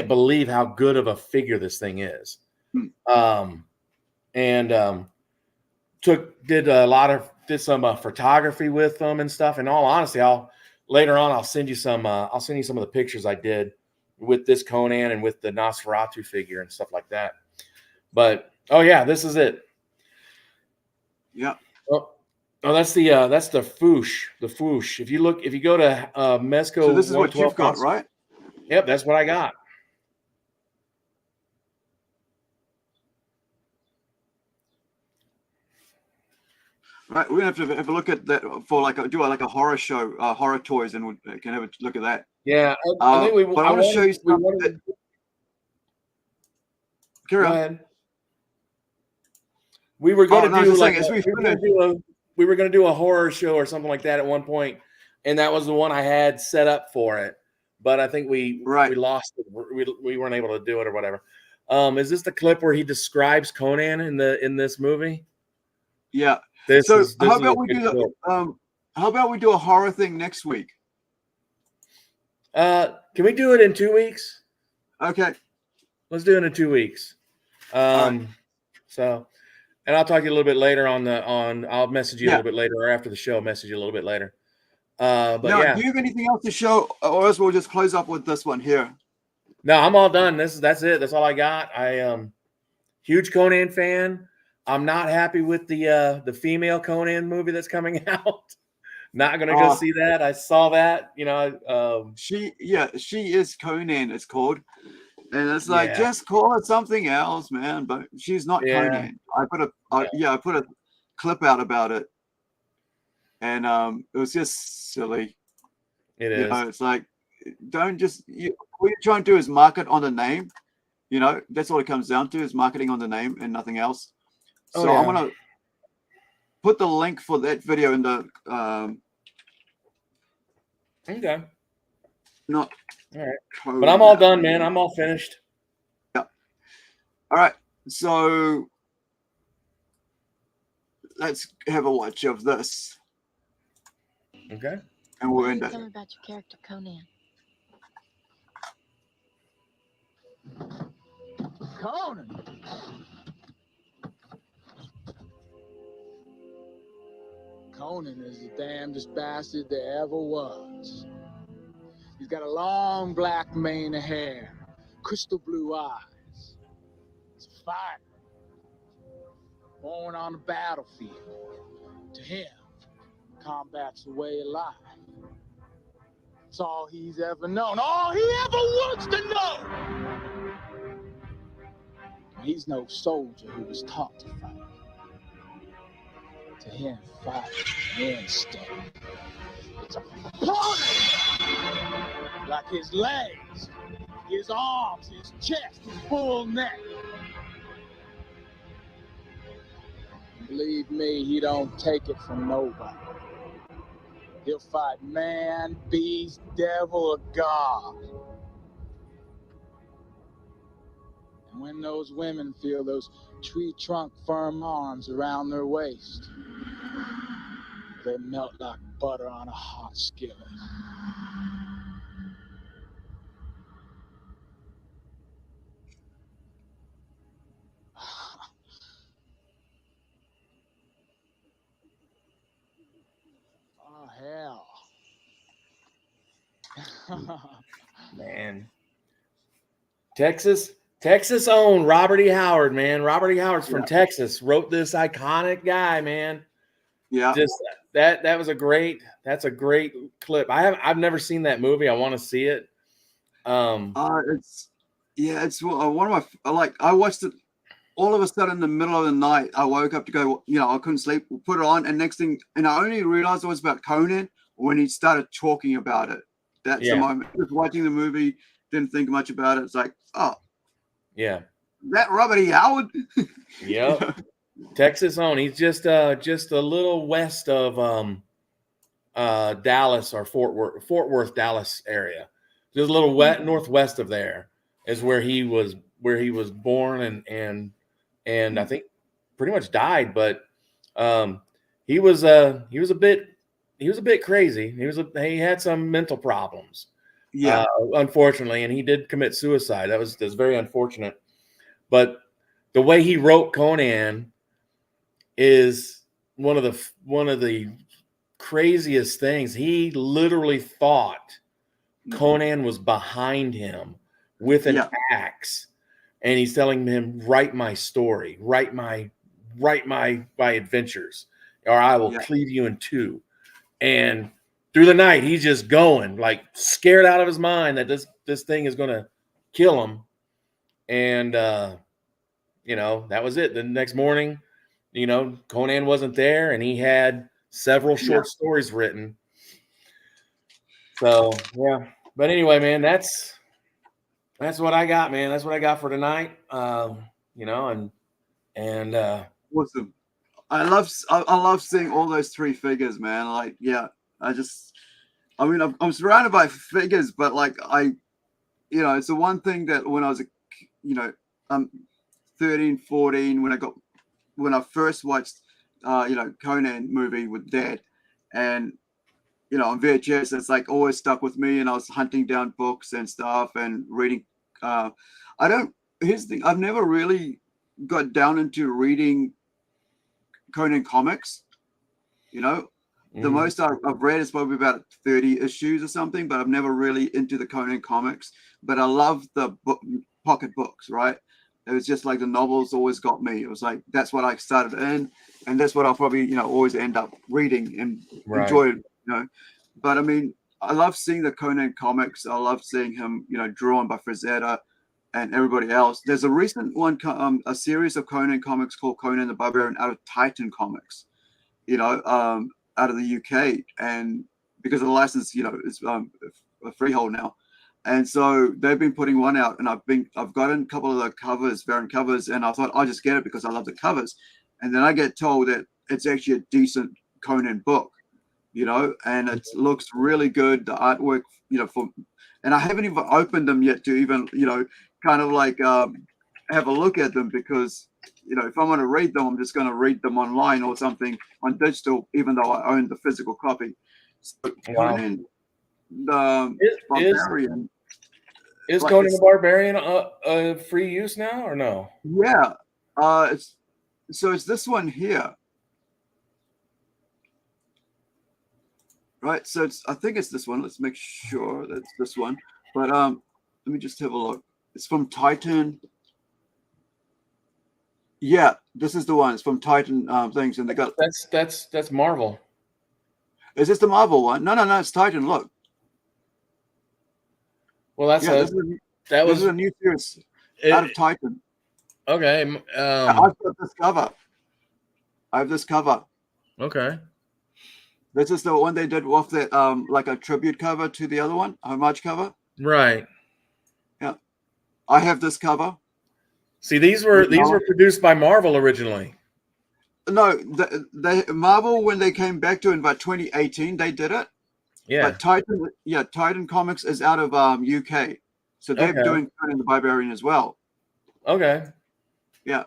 believe how good of a figure this thing is. Did some photography with them and stuff. In all honesty, later on I'll send you some of the pictures I did with this Conan and with the Nosferatu figure and stuff like that. But this is it. Yeah. Oh, that's the Foosh. The Foosh. If you go to Mezco, so this is what you've got, right? Yep, that's what I got. Right, we're gonna have a look at that for like a horror show, horror toys, and we can have a look at that. Yeah, I think we. But I want to show you something. Carry on. Ahead. We were going to do like we were going to do a horror show or something like that at one point, and that was the one I had set up for it. But I think we lost it. We weren't able to do it or whatever. Is this the clip where he describes Conan in this movie? Yeah. How about we do a horror thing next week? Can we do it in 2 weeks? Okay. Let's do it in 2 weeks. Right. So, and I'll talk to you a little bit later I'll message you a little bit later, or after the show, message you a little bit later. But now, yeah. Do you have anything else to show, or else we'll just close up with this one here? No, I'm all done. That's it. That's all I got. I huge Conan fan. I'm not happy with the female Conan movie that's coming out. Not gonna go see that. I saw that. She is Conan. It's called, and it's like just call it something else, man. But she's not Conan. I put a clip out about it, and it was just silly. It is. It's like what you're trying to do is market on the name. That's all it comes down to is marketing on the name and nothing else. So I'm gonna put the link for that video in the okay. Not all right. But I'm all done, man. I'm all finished. Yeah. All right. So let's have a watch of this. Okay. And we'll end it. Tell me about your character, Conan. Conan. Conan is the damnedest bastard there ever was. He's got a long black mane of hair, crystal blue eyes. He's a fighter, born on the battlefield. To him, combat's the way of life. It's all he's ever known, all he ever wants to know. He's no soldier who was taught to fight. To him, fight is an instinct. It's a pony! Like his legs, his arms, his chest, his full neck. Believe me, he don't take it from nobody. He'll fight man, beast, devil, or God. And when those women feel those tree trunk firm arms around their waist, they melt like butter on a hot skillet. Oh, hell. Man. Texas own Robert E. Howard, man. Robert E. Howard's from Texas. Wrote this iconic guy, man. Yeah. Just that's a great clip. I've never seen that movie. I want to see it. It's one of my I watched it all of a sudden in the middle of the night. I woke up to go, I couldn't sleep, put it on, and next thing, and I only realized it was about Conan when he started talking about it. That's the moment. Just watching the movie, didn't think much about it. It's like, oh, yeah, that Robert E. Howard. Yep. Texas own. He's just a little west of Dallas or Fort Worth, Dallas area. Just a little northwest of there is where he was born and I think pretty much died. But he was a bit crazy. He had some mental problems. Yeah, unfortunately, and he did commit suicide. That was very unfortunate. But the way he wrote Conan is one of the craziest things. He literally thought Conan was behind him with an axe, and he's telling him, "Write my story, write my adventures, or I will cleave you in two." And through the night, he's just going like scared out of his mind that this thing is going to kill him. And that was it. The next morning, you know, Conan wasn't there, and he had several short stories written. So yeah, but anyway, man, that's what I got, man. That's what I got for tonight. You know, and awesome. I love seeing all those three figures, man. Like, yeah, I mean, I'm surrounded by figures, but like you know, it's the one thing that when I was, you know, 13, 14, when I first watched, you know, Conan movie with Dad, and you know, on VHS, it's like always stuck with me, and I was hunting down books and stuff and reading. Here's the thing: I've never really got down into reading Conan comics. You know, the most I've read is probably about 30 issues or something, but I've never really into the Conan comics. But I love the pocket books, right? It was just like the novels always got me. It was like that's what I started in, and that's what I'll probably, you know, always end up reading and enjoy, you know. But I mean, I love seeing the Conan comics. I love seeing him, you know, drawn by Frazetta and everybody else. There's a recent one, a series of Conan comics called Conan the Barbarian out of Titan Comics, you know, out of the UK, and because of the license, you know, it's a freehold now, and so they've been putting one out, and I've gotten a couple of the covers, variant covers, and I thought I'll just get it because I love the covers, and then I get told that it's actually a decent Conan book, you know, and it looks really good. The artwork, you know, and I haven't even opened them yet to even, you know, kind of like have a look at them, because you know, if I want to read them, I'm just going to read them online or something on digital, even though I own the physical copy. So Conan the Barbarian. Is Conan the Barbarian a free use now or no? Yeah. It's this one here. Right. So I think it's this one. Let's make sure that's this one. But let me just have a look. It's from Titan. Yeah, this is the one. It's from Titan things, and they got that's Marvel. Is this the Marvel one? No, it's Titan. Look. Well, that's this is a new series out of Titan. Okay. I've got this cover. I have this cover. Okay. This is the one they did with that like a tribute cover to the other one, homage cover. Right. Yeah. I have this cover. See, these were produced by Marvel originally. No, they Marvel, when they came back to it in about 2018, they did it. Yeah. But Titan Comics is out of UK, so they're doing Conan the Barbarian as well. Okay. Yeah.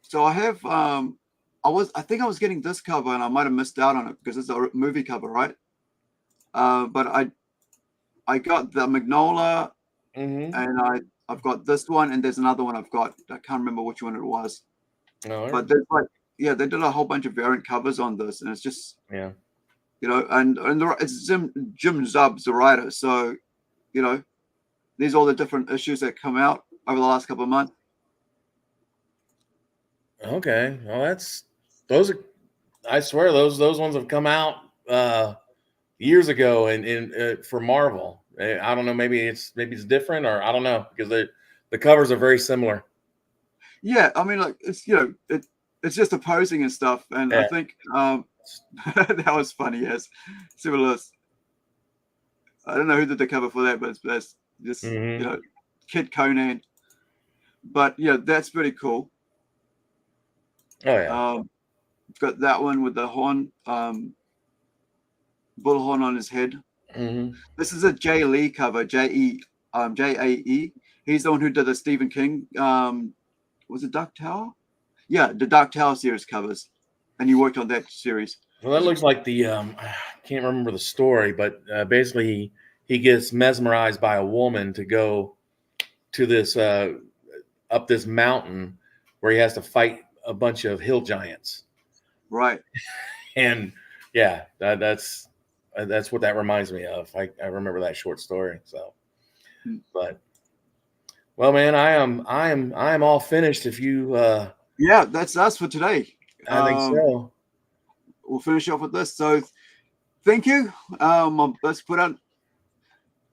So I have I think I was getting this cover, and I might have missed out on it because it's a movie cover, right? But I got the Magnolia, and I've got this one, and there's another one I've got. I can't remember which one it was. No, but there's like, they did a whole bunch of variant covers on this, and it's just, you know, and it's Jim Zub's the writer, so, you know, these are all the different issues that come out over the last couple of months. Okay, well, I swear those ones have come out years ago, and for Marvel. I don't know, maybe it's different, or I don't know, because the covers are very similar. Yeah, I mean, like, it's, you know, it's just opposing and stuff, and I think that was funny. Yes, similar. I don't know who did the cover for that, but that's just you know, Kid Conan. But yeah, that's pretty cool. Oh yeah. Got that one with the horn, bullhorn on his head. This is a Jay Lee cover. Jae. He's the one who did the Stephen King. Was it Dark Tower? Yeah, the Dark Tower series covers, and you worked on that series. Well, that looks like the I can't remember the story, but basically he gets mesmerized by a woman to go to this up this mountain where he has to fight a bunch of hill giants. Right. And yeah, that's what that reminds me of. I remember that short story. So, but well, man, I am all finished. If you yeah, that's us for today. I think so. We'll finish off with this. So thank you. Let's put out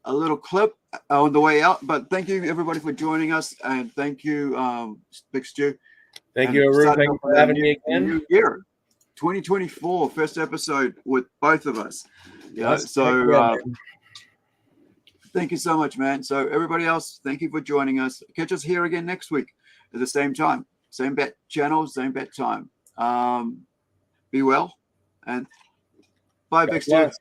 a little clip on the way out, but thank you everybody for joining us, and thank you, Big Stu. Thank And you, Arun. starting Thank you off for with having the me new- again. New year, 2024, first episode with both of us. Yeah. Yes, So yeah, thank you so much, man. So everybody else, thank you for joining us. Catch us here again next week at the same time, same bat channel, same bat time. Be well, and bye, Big Steve.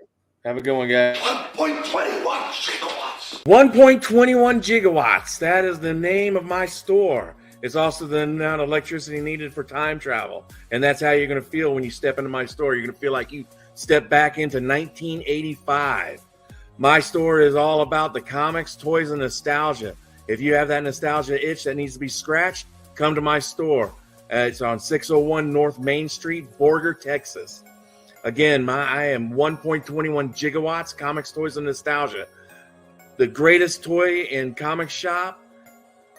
Have a good one, guys. 1.21 gigawatts. 1.21 gigawatts. That is the name of my store. It's also the amount of electricity needed for time travel. And that's how you're going to feel when you step into my store. You're going to feel like you step back into 1985. My store is all about the comics, toys, and nostalgia. If you have that nostalgia itch that needs to be scratched, come to my store. It's on 601 North Main Street, Borger, Texas. Again, I am 1.21 gigawatts, comics, toys, and nostalgia. The greatest toy and comic shop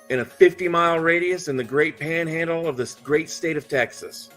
in a 50-mile radius in the great panhandle of this great state of Texas.